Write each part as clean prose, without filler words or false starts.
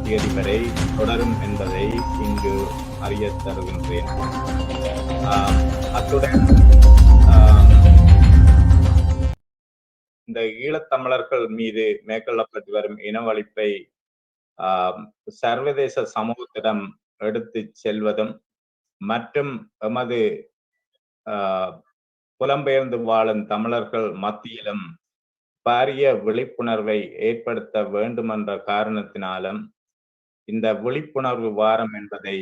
தேதி வரை தொடரும் என்பதை இங்கு அறிய தருகின்றேன். அத்துடன் இந்த ஈழத்தமிழர்கள் மீது மேற்கொள்ளப்பட்டு வரும் இனவழிப்பை சர்வதேச சமூகத்திடம் எடுத்து செல்வதும் மற்றும் எமது புலம்பெயர்ந்து வாழும் தமிழர்கள் மத்தியிலும் பாரிய விழிப்புணர்வை ஏற்படுத்த வேண்டும் என்ற காரணத்தினாலும் இந்த விழிப்புணர்வு வாரம் என்பதை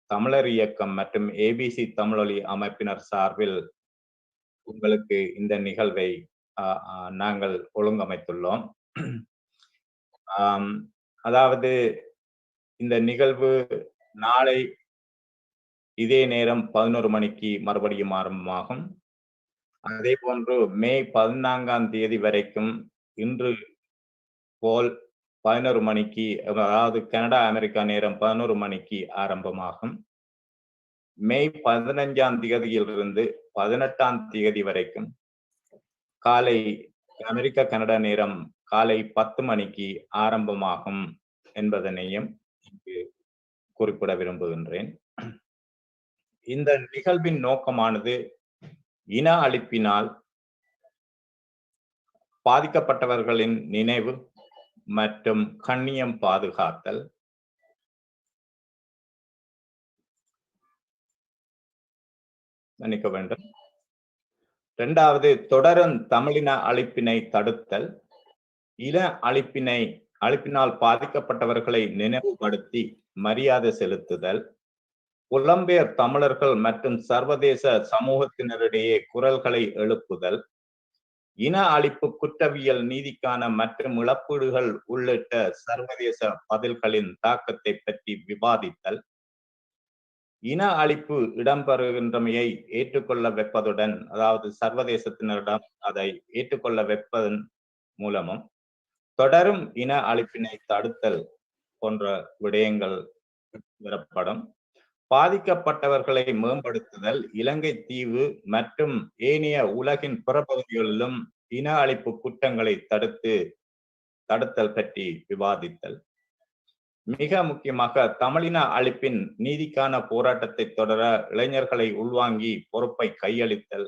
தமிழர் இயக்கம் மற்றும் ஏபிசி தமிழொலி அமைப்பினர் சார்பில் உங்களுக்கு இந்த நிகழ்வை நாங்கள் ஒழுங்கமைத்துள்ளோம். அதாவது இந்த நிகழ்வு நாளை இதே நேரம் 11 மணிக்கு மறுபடியும் ஆரம்பமாகும். அதே போன்று மே 14ஆம் தேதி வரைக்கும் இன்று போல் 11 மணிக்கு, அதாவது கனடா அமெரிக்கா நேரம் 11 மணிக்கு ஆரம்பமாகும். மே 15ஆம் தேதியிலிருந்து 18ஆம் தேதி வரைக்கும் காலை அமெரிக்கா கனடா நேரம் காலை 10 மணிக்கு ஆரம்பமாகும் என்பதனையும் இங்கு குறிப்பிட விரும்புகின்றேன். இந்த நிகழ்வின் நோக்கமானது இன அழிப்பினால் பாதிக்கப்பட்டவர்களின் நினைவு மற்றும் கண்ணியம் பாதுகாத்தல், மன்னிக்க வேண்டும். இரண்டாவது, தொடரும் தமிழின அழிப்பினை தடுத்தல், இன அழிப்பினால் பாதிக்கப்பட்டவர்களை நினைவுபடுத்தி மரியாதை செலுத்துதல், புலம்பெயர் தமிழர்கள் மற்றும் சர்வதேச சமூகத்தினரிடையே குரல்களை எழுப்புதல், இன அழிப்பு குற்றவியல் நீதிக்கான மற்றும் இழப்பீடுகள் உள்ளிட்ட சர்வதேச பதில்களின் தாக்கத்தை பற்றி விவாதித்தல், இன அழிப்பு இடம்பெறுகின்றமையை ஏற்றுக்கொள்ள வைப்பதுடன், அதாவது சர்வதேசத்தினரிடம் அதை ஏற்றுக்கொள்ள வைப்பதன் மூலமும் தொடரும் இன அழிப்பினை தடுத்தல் போன்ற விடயங்கள் வரப்படும். பாதிக்கப்பட்டவர்களை மேம்படுத்துதல், இலங்கை தீவு மற்றும் ஏனைய உலகின் பிற பகுதிகளிலும் இன அழிப்பு குற்றங்களை தடுத்தல் பற்றி விவாதித்தல். மிக முக்கியமாக தமிழின அழிப்பின் நீதிக்கான போராட்டத்தை தொடர இளைஞர்களை உள்வாங்கி பொறுப்பை கையளித்தல்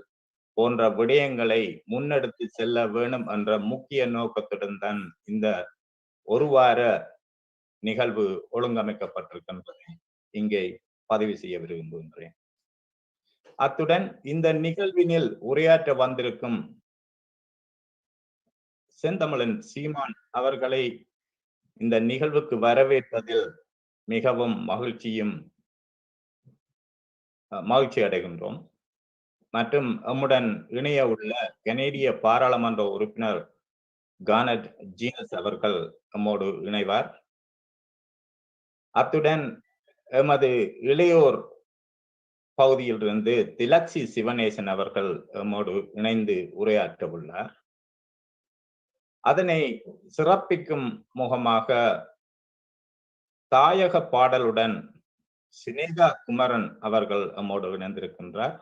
போன்ற விடயங்களை முன்னெடுத்து செல்ல வேண்டும் என்ற முக்கிய நோக்கத்துடன் தான் இந்த ஒரு வார நிகழ்வு ஒழுங்கமைக்கப்பட்டிருக்கின்றது இங்கே பதிவு செய்ய விரும்புகின்றேன். அத்துடன் இந்த நிகழ்வினில் உரையாற்ற வந்திருக்கும் செந்தமிழன் சீமான் அவர்களை இந்த நிகழ்வுக்கு வரவேற்பதில் மிகவும் மகிழ்ச்சி அடைகின்றோம். மற்றும் நம்முடன் இணைய உள்ள கனேடிய பாராளுமன்ற உறுப்பினர் கானட் ஜீனஸ் அவர்கள் நம்மோடு இணைவார். அத்துடன் எமது இளையோர் பகுதியிலிருந்து திலக்ஷி சிவனேசன் அவர்கள் நம்மோடு இணைந்து உரையாற்ற உள்ளார். அதனை சிறப்பிக்கும் முகமாக தாயக பாடலுடன் சினேகா குமரன் அவர்கள் நம்மோடு இணைந்திருக்கின்றார்.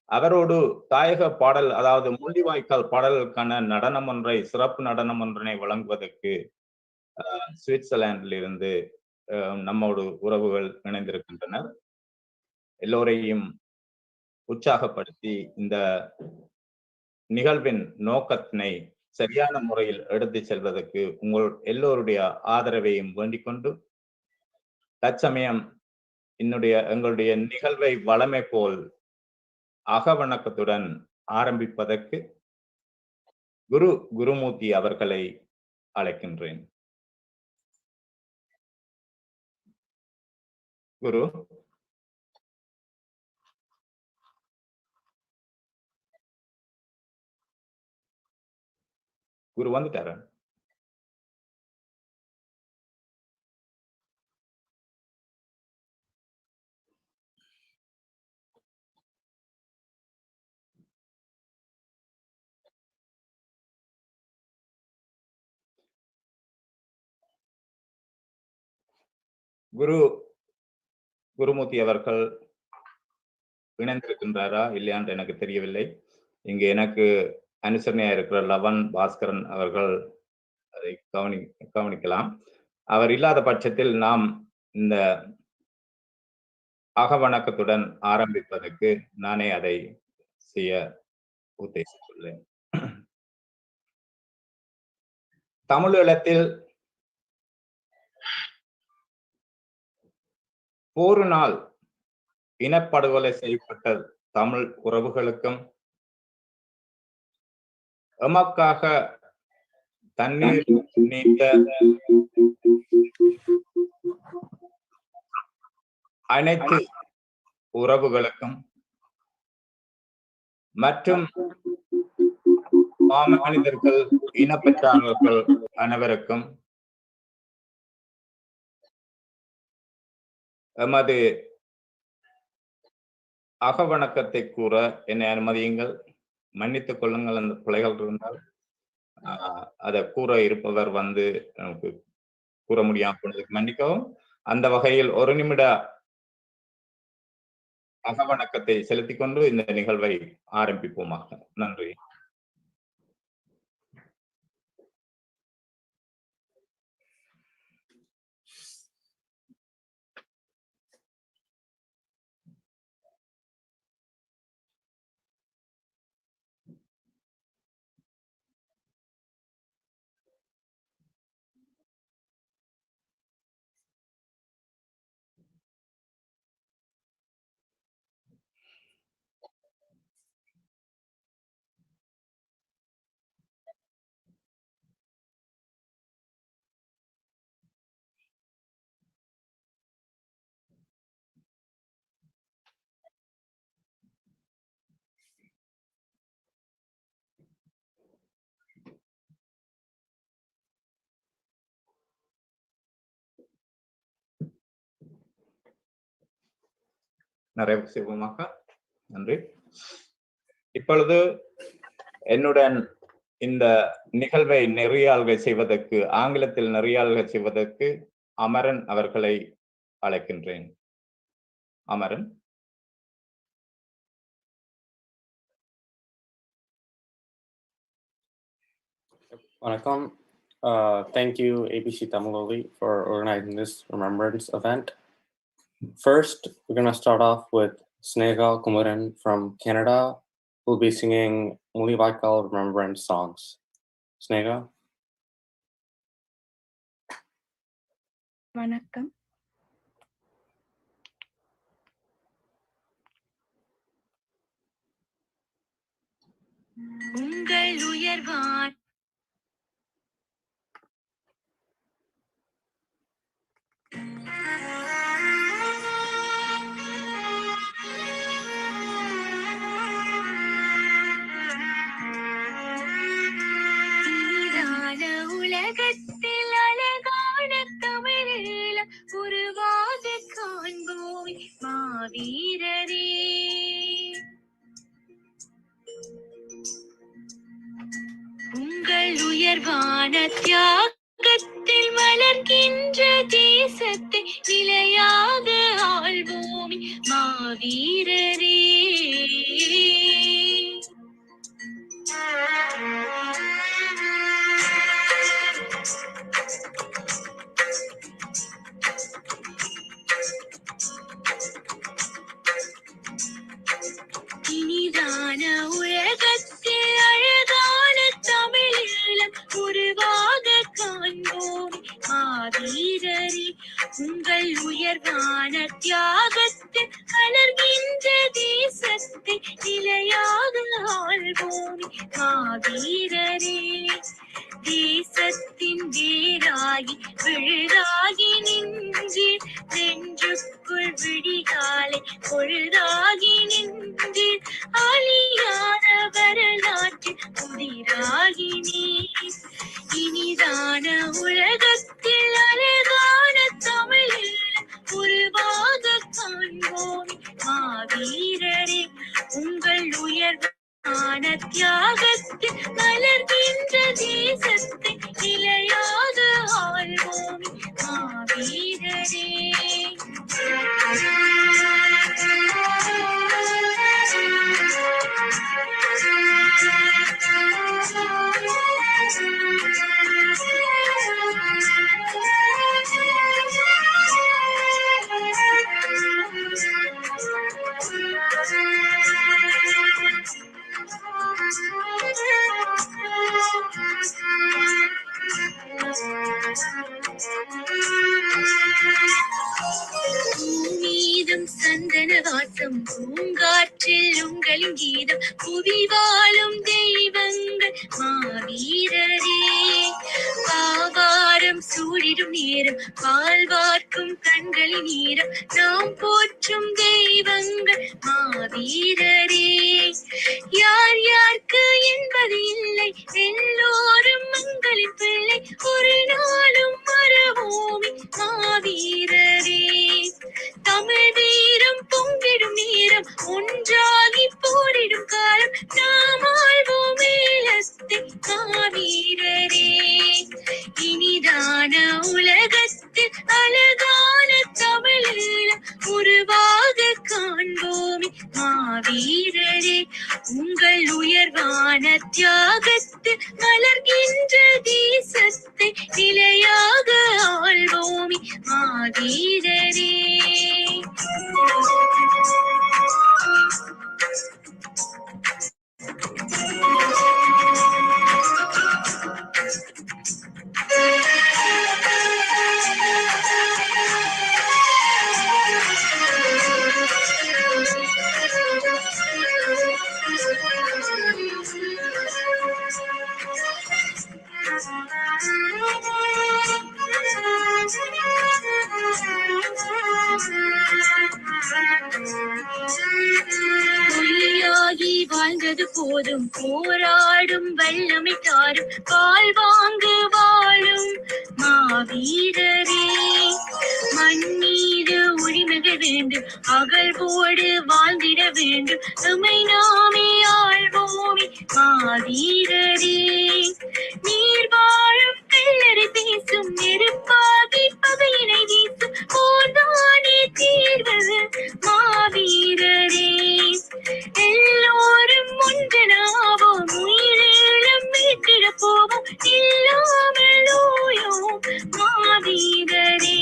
அவரோடு தாயக பாடல், அதாவது முள்ளிவாய்க்கால் பாடலுக்கான சிறப்பு நடனம் ஒன்றினை வழங்குவதற்கு சுவிட்சர்லாந்தில் இருந்து நம்மோடு உறவுகள் இணைந்திருக்கின்றனர். எல்லோரையும் உற்சாகப்படுத்தி இந்த நிகழ்வின் நோக்கத்தினை சரியான முறையில் எடுத்து செல்வதற்கு உங்கள் எல்லோருடைய ஆதரவையும் வேண்டிக் கொண்டு தற்சமயம் எங்களுடைய நிகழ்வை வளமை போல் அகவணக்கத்துடன் ஆரம்பிப்பதற்கு குருமூர்த்தி அவர்களை அழைக்கின்றேன். குரு வந்துட்டாரு. குருமூர்த்தி அவர்கள் இணைந்திருக்கின்றாரா இல்லையான்னு எனக்கு தெரியவில்லை. இங்கு எனக்கு அனுசரணையா இருக்கிற லவன் பாஸ்கரன் அவர்கள் அதை கவனிக்கலாம். அவர் இல்லாத பட்சத்தில் நாம் இந்த அகவணக்கத்துடன் ஆரம்பிப்பதற்கு நானே அதை செய்ய உத்தேசித்துள்ளேன். தமிழீழத்தில் போரினால் இனப்படுகொலை செய்யப்பட்ட தமிழ் உறவுகளுக்கும் எமக்காக தண்ணீர் நீத்த அனைத்து உறவுகளுக்கும் மற்றும் மாமனிதர்கள் இனப்பற்றாளர்கள் அனைவருக்கும் எமது அகவணக்கத்தை கூற என்னை அனுமதியுங்கள். மன்னித்துக் கொள்ளுங்கள், அந்த பிழைகள் இருந்தால். அதை கூற இருப்பவர் நமக்கு கூற முடியாமல் போனதுக்கு மன்னிக்கவும். அந்த வகையில் ஒரு நிமிட அகவணக்கத்தை செலுத்திக் கொண்டு இந்த நிகழ்வை ஆரம்பிப்போமாக. நன்றி. நிறைவு செய்வோமாக. நன்றி. இப்பொழுது என்னுடன் இந்த நிகழ்வை நெறியாள்கை செய்வதற்கு, ஆங்கிலத்தில் நெறியாள்கை செய்வதற்கு அமரன் அவர்களை அழைக்கின்றேன். Amaran. Vanakkam. Thank you, ABC Tamiloli, for organizing this remembrance event. First, we're going to start off with Snega Kumaran from Canada, who will be singing Mulivaikal remembrance songs. Snega. Vanakkam. உங்கள் உயர்வான் உலகத்தில் அழகான தமிழில் உருவாக காண்போம் மாவீரரே. உங்கள் உயர்வான தியாகத்தில் வளர்கின்ற தேசத்தை நிலையாக ஆள்வோம் மாவீரரே. இனிதான உலகத்தில் அழகான தமிழீழம் உருவாக காண்போம் மாவீரரே. உங்கள் உயர்வான தியாகத்தில் வளர்கின்ற தேசத்தை நிலையாக ஆள்வோம் மாவீரரே. தேசத்தின் வேராகி விழுதாகி நின்று நெஞ்சுக்குள் விடிகாலை பொழுதாகி நின்று அழியாத வரலாற்றில் புதிராகி நீர். இனிதான உலகத்தில் அழகான தமிழில் உருவாக காண்போம் மாவீரரே. உங்கள் உயர்வான தியாகத்தில் மலர்கின்ற தேசத்தை நிலையாக ஆள்வோம் மாவீரரே. பூமீதம் சந்தன வாசம் பூங்காற்றில் உங்களின் கீதம் புவி வாழும் தெய்வங்கள் மாவீரரே பாவாரம் சூடிடும் நேரம் பால் வார்க்கும் கண்களின் நீரம் நாம் போற்றும் தெய்வங்கள் மாவீரரே யார் யாருக்கு என்பது இல்லை எல்லோரும் மங்களின் பிள்ளை ஒரு நாளும் மறவோமே மாவீரரே தமிழ் வீரம் பொங்கிடும் நேரம் ஒன்றாகி போரிடும் காலம் நாம் ஆழ்வோம் மேலத்தை மாவீரரே இனிதான உலகத்தில் அழகான தமிழீழம் உருவாக காண்போமே மாவீரரே உங்கள் உயர்வான தியாகத்தில் மலர்கின்ற தேசத்தை நிலையாக ஆள்வோமே மாவீரரே பொய்யாகி வாழ்ந்தது போதும் போராடும் வல்லமை தாரும் வாழ்வாங்கு வாழும் மாவீரரே மண்ணீது உரிமைகள் வேண்டும் அகழ்வோடு வாழ்ந்திட வேண்டும் நம்மை நாமே ஆழ்வோமே மாவீரரே நீர் வாழும் பிள்ளரை பேசும் நெருப்பாகி பகையினை வீசும் போர்தானே தீர்வு மாவீரரே எல்லோரும் ஒன்றனாவோம் உயிரிழம் மீட்டிட போவோம் இல்லாமல் ஓயோம் மாவீரரே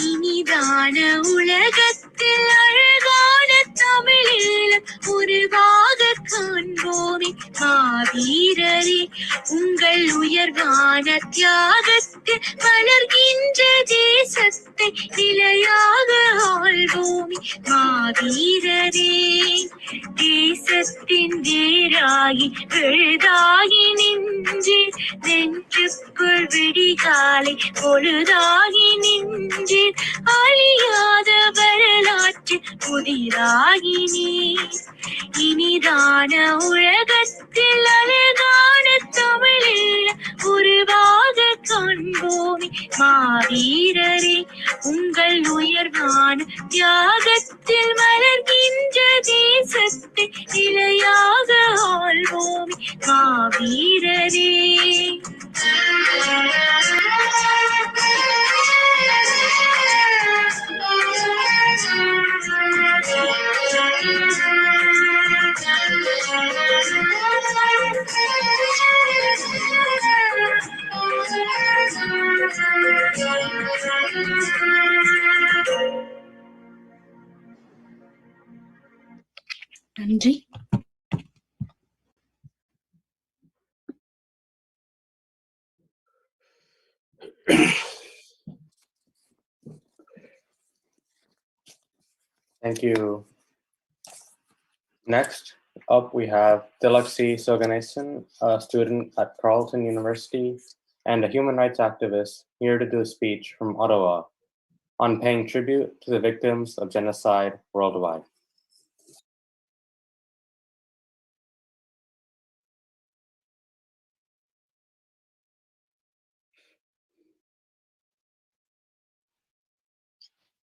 இனிதான உலகத்தில் அழகான தமிழீழம் உருவாக காண்போமே மாவீரரே உங்கள் உயர்வான தியாகத்தில் வளர்கின்ற தேசத்தை நிலையாக ஆள்வோமே மாவீரரே தேசத்தின் வேராகி விழுதாகி நின்று நெஞ்சுக்குள் விடிகாலை பொழுதாகி நின்று அழியாத வரலாற்று புதிராகி நீர் இனிதான உலகத்தில் அழகான தமிழீழம் உருவாக காண்போமே மாவீரரே உங்கள் உயர்வான தியாகத்தில் மலர்கின்ற தேசத்தை நிலையாக ஆள்வோமே மாவீரரே நன்றி. Thank you. Next up, we have Tilaksi Soganesan, a student at Carleton University and a human rights activist, here to do a speech from Ottawa on paying tribute to the victims of genocide worldwide.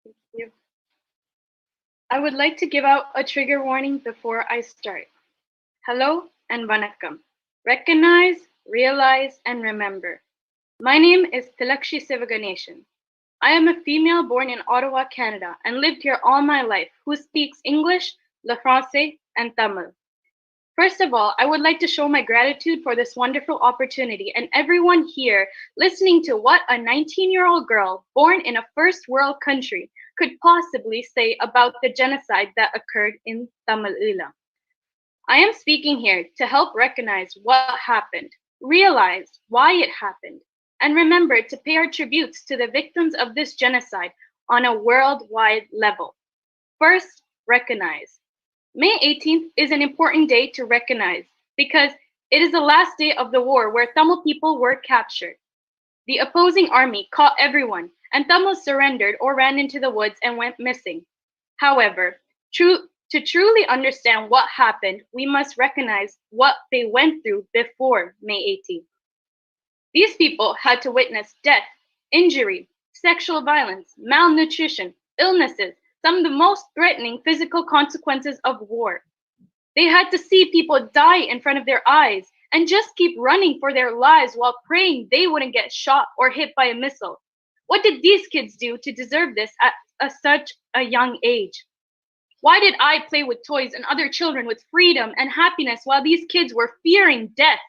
Thank you. I would like to give out a trigger warning before I start. Hello and vanakkam. Recognize, realize, and remember. My name is Tilakshi Sivaganeshan. I am a female born in Ottawa, Canada, and lived here all my life, who speaks English, Le Français, and Tamil. First of all, I would like to show my gratitude for this wonderful opportunity and everyone here listening to what a 19-year-old girl born in a first world country could possibly say about the genocide that occurred in Tamil Eelam. I am speaking here to help recognize what happened, realize why it happened, and remember to pay our tributes to the victims of this genocide on a worldwide level. First, recognize. May 18th is an important day to recognize because it is the last day of the war where Tamil people were captured. The opposing army caught everyone, and Tamils surrendered or ran into the woods and went missing. However, to truly understand what happened, we must recognize what they went through before May 18th. These people had to witness death, injury, sexual violence, malnutrition, illnesses, some of the most threatening physical consequences of war. They had to see people die in front of their eyes and just keep running for their lives while praying they wouldn't get shot or hit by a missile. What did these kids do to deserve this at such a young age? Why did I play with toys and other children with freedom and happiness while these kids were fearing death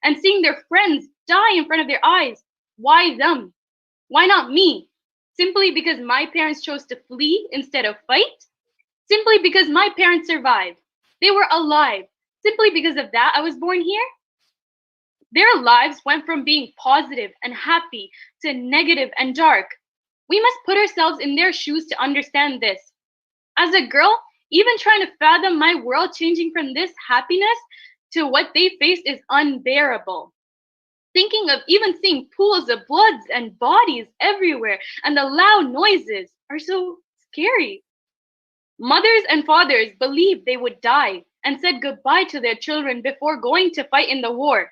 and seeing their friends die in front of their eyes? Why them? Why not me? Simply because my parents chose to flee instead of fight? Simply because my parents survived. They were alive. Simply because of that, I was born here? Their lives went from being positive and happy to negative and dark. We must put ourselves in their shoes to understand this. As a girl, even trying to fathom my world changing from this happiness to what they faced is unbearable. Thinking of even seeing pools of bloods and bodies everywhere and the loud noises are so scary. Mothers and fathers believed they would die and said goodbye to their children before going to fight in the war.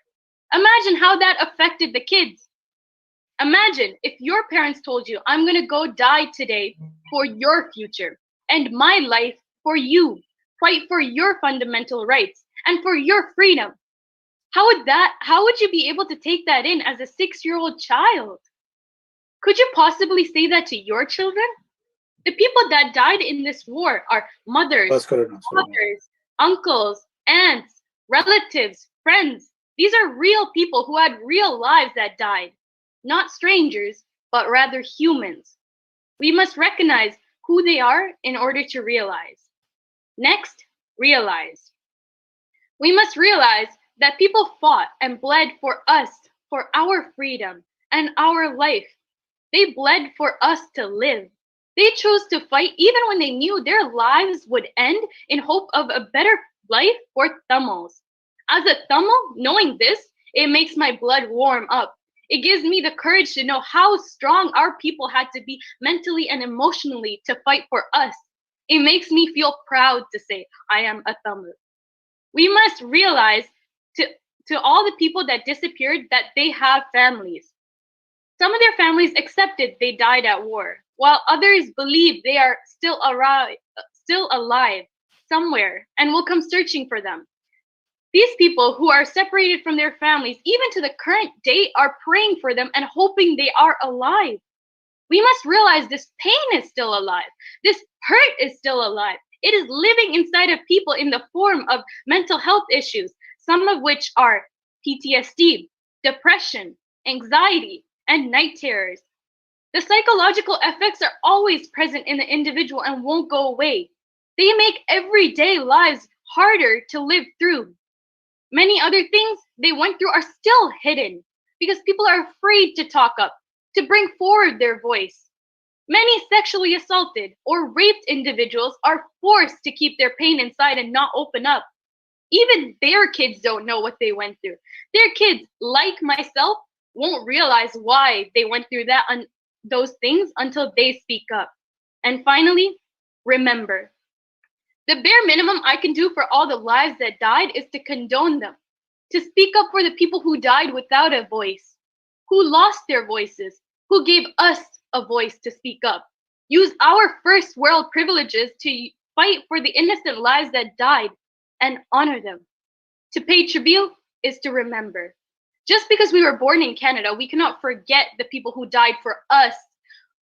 Imagine how that affected the kids. Imagine if your parents told you, I'm going to go die today for your future and my life for you. Fight for your fundamental rights and for your freedom. How would you be able to take that in as a 6-year-old child? Could you possibly say that to your children? The people that died in this war are mothers, fathers, uncles, aunts, relatives, friends. These are real people who had real lives that died. Not strangers, but rather humans. We must recognize who they are in order to realize. Next, realize. We must realize that people fought and bled for us, for our freedom and our life. They bled for us to live. They chose to fight even when they knew their lives would end in hope of a better life for Tamils. As a Tamil, knowing this, it makes my blood warm up. It gives me the courage to know how strong our people had to be mentally and emotionally to fight for us. It makes me feel proud to say, I am a Tamil. We must realize to all the people that disappeared that they have families. Some of their families accepted they died at war, while others believe they are still alive somewhere and will come searching for them. These people who are separated from their families, even to the current day, are praying for them and hoping they are alive. We must realize this pain is still alive. This hurt is still alive. It is living inside of people in the form of mental health issues, some of which are PTSD, depression, anxiety, and night terrors. The psychological effects are always present in the individual and won't go away. They make everyday lives harder to live through. Many other things they went through are still hidden because people are afraid to talk up, to bring forward their voice. Many sexually assaulted or raped individuals are forced to keep their pain inside and not open up. Even their kids don't know what they went through. Their kids, like myself, won't realize why they went through those things until they speak up. And finally, remember. The bare minimum I can do for all the lives that died is to condone them, to speak up for the people who died without a voice, who lost their voices, who gave us a voice to speak up. Use our first world privileges to fight for the innocent lives that died and honor them. To pay tribute is to remember. Just because we were born in Canada, we cannot forget the people who died for us.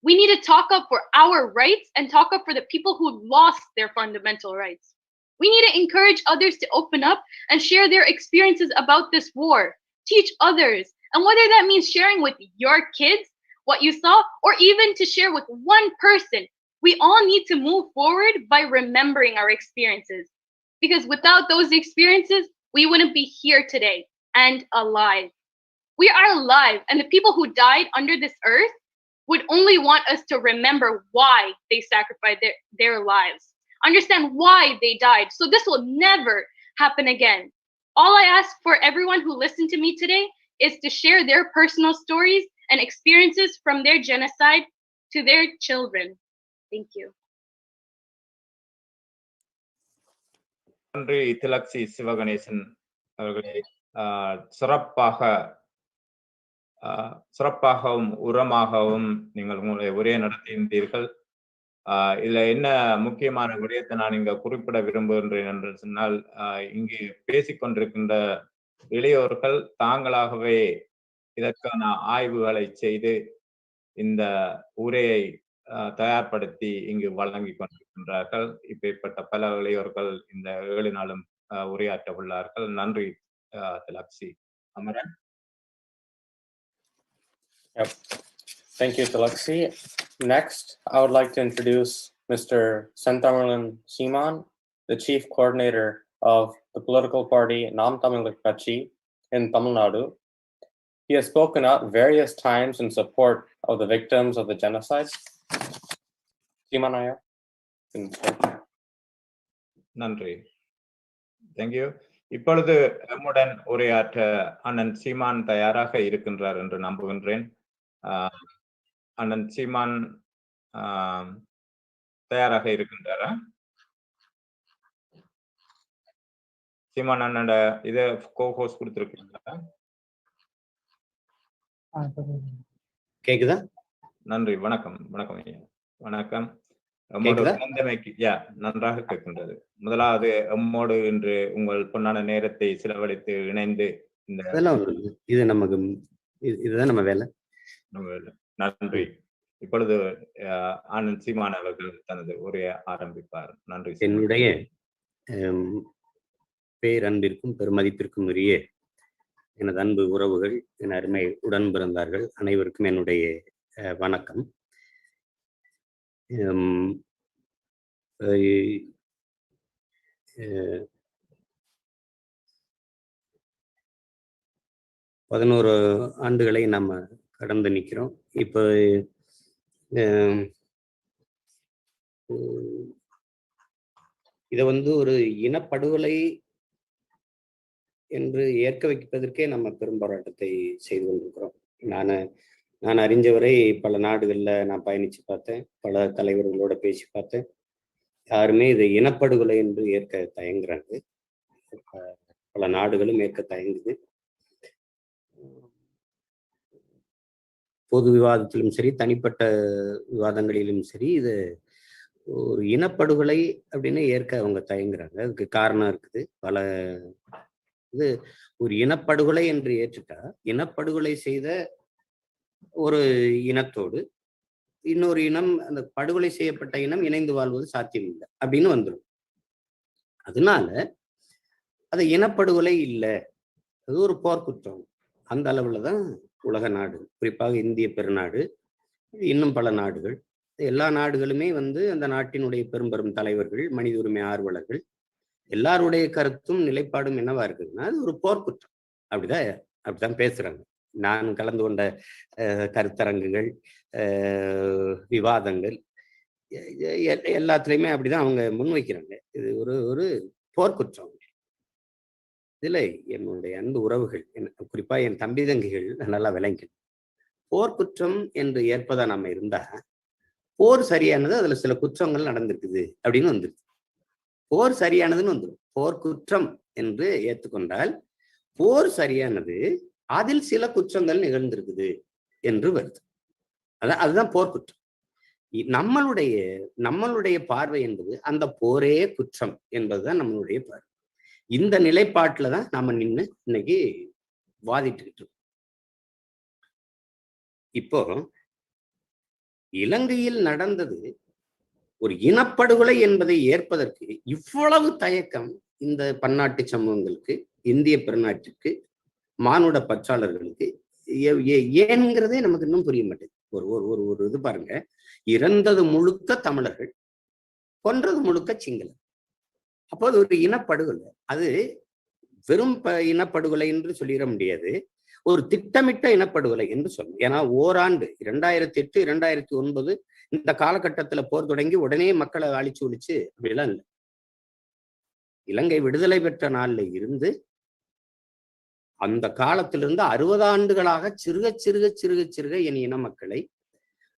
We need to talk up for our rights and talk up for the people who lost their fundamental rights. We need to encourage others to open up and share their experiences about this war. Teach others. And whether that means sharing with your kids what you saw, or even to share with one person, we all need to move forward by remembering our experiences. Because without those experiences, we wouldn't be here today and alive. We are alive, and the people who died under this earth would only want us to remember why they sacrificed their lives, understand why they died, so this will never happen again. All I ask for everyone who listened to me today is to share their personal stories and experiences from their genocide to their children. Thank you. நன்றி திலக்ஷி சிவகணேசன் அவர்களே. சிறப்பாகவும் உரமாகவும் நீங்கள் உங்களுடைய உரையை நடத்தியிருந்தீர்கள். இதுல என்ன முக்கியமான விடயத்தை நான் இங்க குறிப்பிட விரும்புகின்றேன் என்று சொன்னால், இங்கு பேசிக்கொண்டிருக்கின்ற இளையோர்கள் தாங்களாகவே இதற்கான ஆய்வுகளை செய்து இந்த உரையை தயார்படுத்தி இங்கு வழங்கி கொண்டிருக்கின்றார்கள். இப்பேற்பட்ட பல இளையோர்கள் இந்த 7 நாளும் உரையாற்ற உள்ளார்கள். நன்றி Dilakshi. Amaran. Yep. Thank you, Tilaksi. Next, I would like to introduce Mr. Sentamilan Seeman, the Chief Coordinator of the political party Nam Tamil Katchi in Tamil Nadu. He has spoken out various times in support of the victims of the genocide. Seeman Ayar. நன்றி. Thank you. இப்பொழுது நம்முடன் உரையாற்ற அண்ணன் சீமான் தயாராக இருக்கின்றார் என்று நம்புகின்றேன். அண்ணன் சீமான் தயாராக இருக்கின்றாரா? சீமான் அண்ணன் இதை கோஹோஸ்ட் கொடுத்திருக்கீங்களா? கேக்குதா? நன்றி. வணக்கம். வணக்கம் ஐயா. வணக்கம். நன்றாக கேட்கின்றது. முதலாவது எம்மோடு இன்று உங்கள் பொன்னான நேரத்தை செலவழித்து இணைந்து இது நமக்கு இதுதான் நம்ம வேலை. நன்றி. இப்பொழுது ஆனந்த் சீமான் அவர்கள் தனது உரையை ஆரம்பிப்பார். நன்றி. என்னுடைய பேரன்பிற்கும் பெருமதிப்பிற்கும் உரிய எனது அன்பு உறவுகள், என் அருமை உடன் பிறந்தார்கள் அனைவருக்கும் என்னுடைய வணக்கம். 11 ஆண்டுகளை நம்ம கடந்து நிற்கிறோம். இப்போ இதை ஒரு இனப்படுகொலை என்று ஏற்க வைப்பதற்கே நம்ம பெரும் போராட்டத்தை செய்து கொண்டிருக்கிறோம். நான் அறிஞ்சவரை பல நாடுகளில் நான் பயணித்து பார்த்தேன், பல தலைவர்களோட பேசி பார்த்தேன். யாருமே இதை இனப்படுகொலை என்று ஏற்க தயங்குறாங்க. பல நாடுகளும் ஏற்க தயங்குது. பொது விவாதத்திலும் சரி, தனிப்பட்ட விவாதங்களிலும் சரி, இது ஒரு இனப்படுகொலை அப்படின்னு ஏற்க அவங்க தயங்குறாங்க. அதுக்கு காரணம் இருக்குது. இது ஒரு இனப்படுகொலை என்று ஏற்றுட்டா, இனப்படுகொலை செய்த ஒரு இனத்தோடு இன்னொரு இனம், அந்த படுகொலை செய்யப்பட்ட இனம் இணைந்து வாழ்வது சாத்தியம் இல்லை அப்படின்னு வந்துடும். அதனால அது இனப்படுகொலை இல்லை, அது ஒரு போர்க்குற்றம். அந்த அளவுல தான் உலக நாடு, குறிப்பாக இந்திய பெருநாடு, இன்னும் பல நாடுகள், எல்லா நாடுகளுமே அந்த நாட்டினுடைய பெரும் பெரும் தலைவர்கள், மனித உரிமை ஆர்வலர்கள் எல்லாருடைய கருத்தும் நிலைப்பாடும் என்னவா இருக்குதுன்னா, அது ஒரு போர்க்குற்றம். அப்படிதான் பேசுறாங்க. நான் கலந்து கொண்ட கருத்தரங்குகள், விவாதங்கள் எல்லாத்துலேயுமே அப்படிதான் அவங்க முன்வைக்கிறாங்க. இது ஒரு போர்க்குற்றம். இதுல என்னுடைய அன்பு உறவுகள், குறிப்பா என் தம்பி தங்கிகள் நல்லா விளங்கி, போர்க்குற்றம் என்று ஏற்பதா நம்ம இருந்தா, போர் சரியானது, அதுல சில குற்றங்கள் நடந்திருக்குது அப்படின்னு வந்துருக்கு. போர் சரியானதுன்னு வந்துடும். போர்க்குற்றம் என்று ஏற்றுக்கொண்டால் போர் சரியானது, அதில் சில குற்றங்கள் நிகழ்ந்திருக்குது என்று வருது. அதுதான் போர்க்குற்றம். நம்மளுடைய பார்வை என்பது அந்த போரே குற்றம் என்பதுதான் நம்மளுடைய பார்வை. இந்த நிலைப்பாட்டுல தான் நம்ம நின்று இன்னைக்கு வாதிட்டுக்கிட்டு இருக்கோம். இப்போ இலங்கையில் நடந்தது ஒரு இனப்படுகொலை என்பதை ஏற்பதற்கு இவ்வளவு தயக்கம் இந்த பன்னாட்டு சமூகங்களுக்கு, இந்திய பெருநாட்டிற்கு, மானுட பற்றாளர்களுக்கு ஏன்ங்கிறதே நமக்கு இன்னும் புரிய மாட்டேங்குது. ஒரு இது பாருங்க, இறந்தது முழுக்க தமிழர்கள், கொன்றது முழுக்க சிங்களர். அப்போ அது ஒரு இனப்படுகொலை. அது வெறும் இனப்படுகொலை என்று சொல்லிட முடியாது. ஒரு திட்டமிட்ட இனப்படுகொலை என்று சொல்லணும். ஏன்னா ஓராண்டு 2008 2009 இந்த காலகட்டத்துல போர் தொடங்கி உடனே மக்களை அழிச்சு ஒழிச்சு அப்படிலாம் இல்லை. இலங்கை விடுதலை பெற்ற நாள்ல இருந்து அந்த காலத்திலிருந்து 60 ஆண்டுகளாக சிறுக சிறுக சிறுக சிறுக என் இன மக்களை,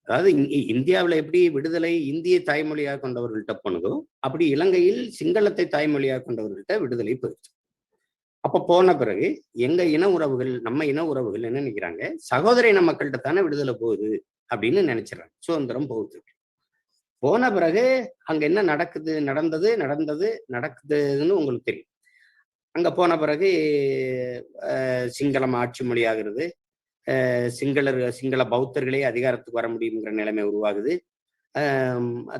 அதாவது இந்தியாவில் எப்படி விடுதலை இந்திய தாய்மொழியாக கொண்டவர்கள்ட்ட போனதோ அப்படி இலங்கையில் சிங்களத்தை தாய்மொழியாக கொண்டவர்கள்ட்ட விடுதலை போயிடுச்சு. அப்ப போன பிறகு எங்க இன உறவுகள், நம்ம இன உறவுகள் என்ன நினைக்கிறாங்க, சகோதர இன மக்கள்கிட்ட தானே விடுதலை போகுது அப்படின்னு நினைச்சிடறாங்க. சுதந்திரம் போகுது. போன பிறகு அங்க என்ன நடக்குதுன்னு உங்களுக்கு தெரியும். அங்க போன பிறகு சிங்களம் ஆட்சி மொழியாகிறது, சிங்கள பௌத்தர்களே அதிகாரத்துக்கு வர முடியுங்கிற நிலைமை உருவாகுது.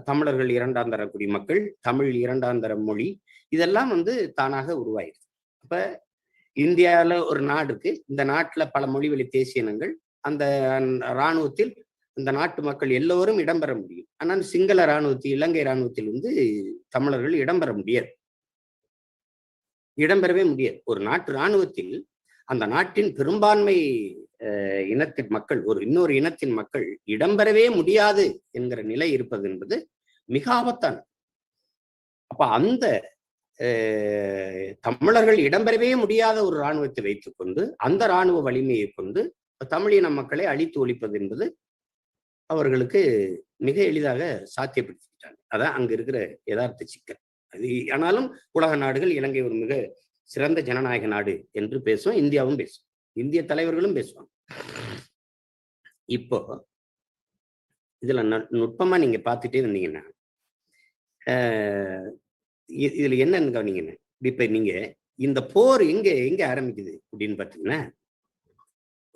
தமிழர்கள் 2ஆம் தர குடிமக்கள், தமிழ் 2ஆம் தர மொழி, இதெல்லாம் தானாக உருவாயிருது. அப்ப இந்தியாவில் ஒரு நாடு இருக்கு, இந்த நாட்டுல பல மொழிவழி தேசிய இனங்கள், அந்த இராணுவத்தில் இந்த நாட்டு மக்கள் எல்லோரும் இடம்பெற முடியும். ஆனால் சிங்கள இராணுவத்தில், இலங்கை இராணுவத்தில் தமிழர்கள் இடம்பெற முடியாது, இடம்பெறவே முடியாது. ஒரு நாட்டு இராணுவத்தில் அந்த நாட்டின் பெரும்பான்மை இனத்தின் மக்கள், இன்னொரு இனத்தின் மக்கள் இடம்பெறவே முடியாது என்கிற நிலை இருப்பது என்பது மிக ஆபத்தானது. அப்ப அந்த தமிழர்கள் இடம்பெறவே முடியாத ஒரு இராணுவத்தை வைத்துக்கொண்டு அந்த இராணுவ வலிமையை கொண்டு தமிழின மக்களை அழித்து ஒழிப்பது என்பது அவர்களுக்கு மிக எளிதாக சாத்தியப்படுத்திட்டாங்க. அதான் அங்க இருக்கிற யதார்த்த சிக்கல். அது ஆனாலும் உலக நாடுகள் இலங்கை ஒரு மிக சிறந்த ஜனநாயக நாடு என்று பேசும், இந்தியாவும் பேசும், இந்திய தலைவர்களும் பேசுவாங்க. இப்போ இதுல நுட்பமா நீங்க பார்த்துட்டே இருந்தீங்கன்னா இதுல என்னன்னு கவனிங்க. இப்ப நீங்க இந்த போர் எங்க ஆரம்பிக்குது அப்படின்னு பாத்தீங்கன்னா,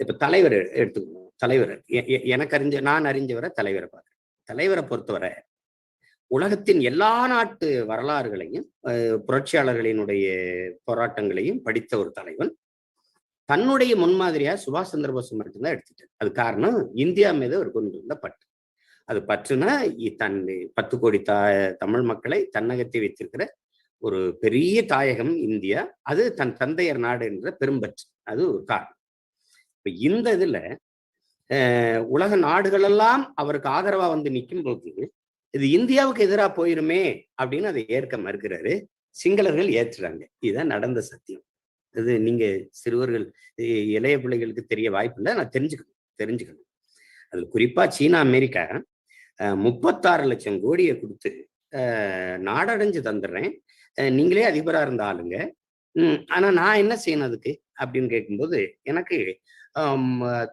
இப்ப தலைவர் எடுத்துக்கணும். தலைவர் நான் அறிஞ்சவரை தலைவரை பார்க்கிறேன். தலைவரை பொறுத்தவரை உலகத்தின் எல்லா நாட்டு வரலாறுகளையும் புரட்சியாளர்களினுடைய போராட்டங்களையும் படித்த ஒரு தலைவன் தன்னுடைய முன்மாதிரியா சுபாஷ் சந்திர போஸ் மட்டும்தான் எடுத்துட்டார். அது காரணம் இந்தியா மீது அவர் கொண்டிருந்த பற்று. அது பற்றுனா 10 கோடி தமிழ் மக்களை தன்னகத்தை வைத்திருக்கிற ஒரு பெரிய தாயகம் இந்தியா, அது தன் தந்தையர் நாடு என்ற பெரும்பற்று, அது ஒரு காரணம். இப்ப இந்த இதுல உலக நாடுகள் எல்லாம் அவருக்கு ஆதரவா நிற்கும் போது இது இந்தியாவுக்கு எதிராக போயிருமே அப்படின்னு அதை ஏற்க மறுக்கிறாரு. சிங்களர்கள் ஏற்றுறாங்க. இதுதான் நடந்த சத்தியம். இது நீங்க சிறுவர்கள், இளைய பிள்ளைகளுக்கு தெரிய வாய்ப்பு இல்லை, நான் தெரிஞ்சுக்கணும். அதுல குறிப்பா சீனா அமெரிக்கா 36 லட்சம் கோடியை கொடுத்து நாடடைஞ்சு தந்துடுறேன், நீங்களே அதிபரா இருந்த ஆளுங்க, ஆனா நான் என்ன செய்யணும் அதுக்கு அப்படின்னு கேட்கும்போது, எனக்கு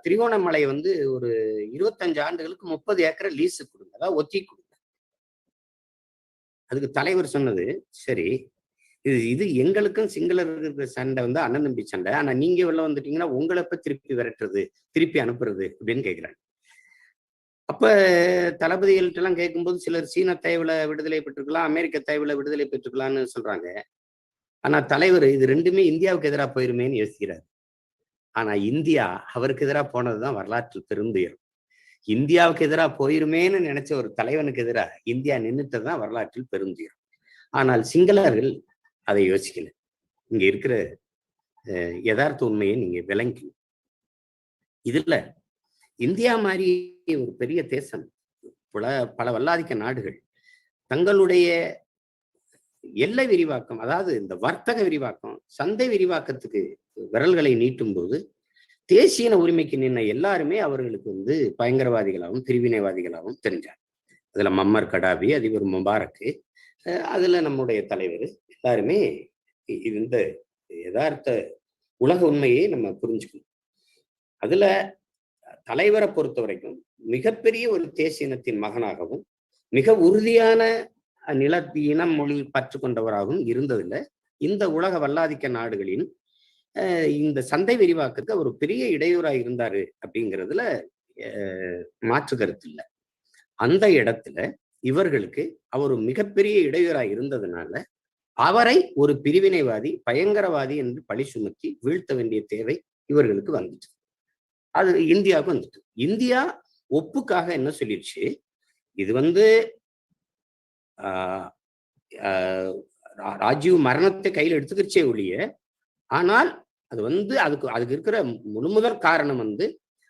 திரிகோணமலை ஒரு 25 ஆண்டுகளுக்கு 30 ஏக்கரை லீஸு கொடுங்க, அதாவது ஒத்தி கொடுங்க. அதுக்கு தலைவர் சொன்னது, சரி இது எங்களுக்கும் சிங்களருக்கு சண்டை அண்ணன் தம்பி சண்டை, ஆனா நீங்க வெளில வந்துட்டீங்கன்னா உங்களை எப்ப திருப்பி விரட்டுறது, திருப்பி அனுப்புறது அப்படின்னு கேட்கிறாங்க. அப்ப தளபதிகள்கிட்ட எல்லாம் கேட்கும்போது சிலர் சீன தயவுல விடுதலை பெற்றுக்கலாம், அமெரிக்க தயவுல விடுதலை பெற்றுக்கலாம்னு சொல்றாங்க. ஆனா தலைவர் இது ரெண்டுமே இந்தியாவுக்கு எதிராக போயிருமேன்னு யோசிக்கிறார். ஆனா இந்தியா அவருக்கு எதிராக போனதுதான் வரலாற்று பெருந்துயரம். இந்தியாவுக்கு எதிராக போயிருமேன்னு நினைச்ச ஒரு தலைவனுக்கு எதிராக இந்தியா நின்றுட்டதுதான் வரலாற்றில் பெருந்துயரம். ஆனால் சிங்களர்கள் அதை யோசிக்கல. இங்க இருக்கிற யதார்த்த உண்மையை நீங்க விளங்கி, இதுல இந்தியா மாதிரி ஒரு பெரிய தேசம், பல வல்லாதிக்க நாடுகள் தங்களுடைய எல்லை விரிவாக்கம், அதாவது இந்த வர்த்தக விரிவாக்கம், சந்தை விரிவாக்கத்துக்கு விரல்களை நீட்டும் போது தேசிய உரிமைக்கு நின்ன எல்லாருமே அவர்களுக்கு பயங்கரவாதிகளாகவும் பிரிவினைவாதிகளாகவும் தெரிஞ்சாங்க. அதுல மம்மர் கடாபி, அதிபர் முபாரக்கு, அதுல நம்முடைய தலைவர், எல்லாருமே இந்த யதார்த்த உலக உண்மையை நம்ம புரிஞ்சுக்கணும். அதுல தலைவரை பொறுத்த வரைக்கும் மிகப்பெரிய ஒரு தேசிய இனத்தின் மகனாகவும் மிக உறுதியான இனம் மொழி பற்று கொண்டவராகவும் இருந்ததுல இந்த உலக வல்லாதிக்க நாடுகளின் இந்த சந்தை விரிவாக்கத்துக்கு ஒரு பெரிய இடையூறாக இருந்தாரு அப்படிங்கிறதுல மாற்று கருத்து இல்லை. அந்த இடத்துல இவர்களுக்கு அவர் மிகப்பெரிய இடையூறாக இருந்ததுனால அவரை ஒரு பிரிவினைவாதி, பயங்கரவாதி என்று பழி சுமத்தி வீழ்த்த வேண்டிய தேவை இவர்களுக்கு வந்துட்டு, அது இந்தியாவுக்கு வந்துட்டு. இந்தியா ஒப்புக்காக என்ன சொல்லிடுச்சு, இது ராஜீவ் மரணத்தை கையில் எடுத்துக்கிச்சே ஒழிய, ஆனால் அது அதுக்கு இருக்கிற முதல் காரணம்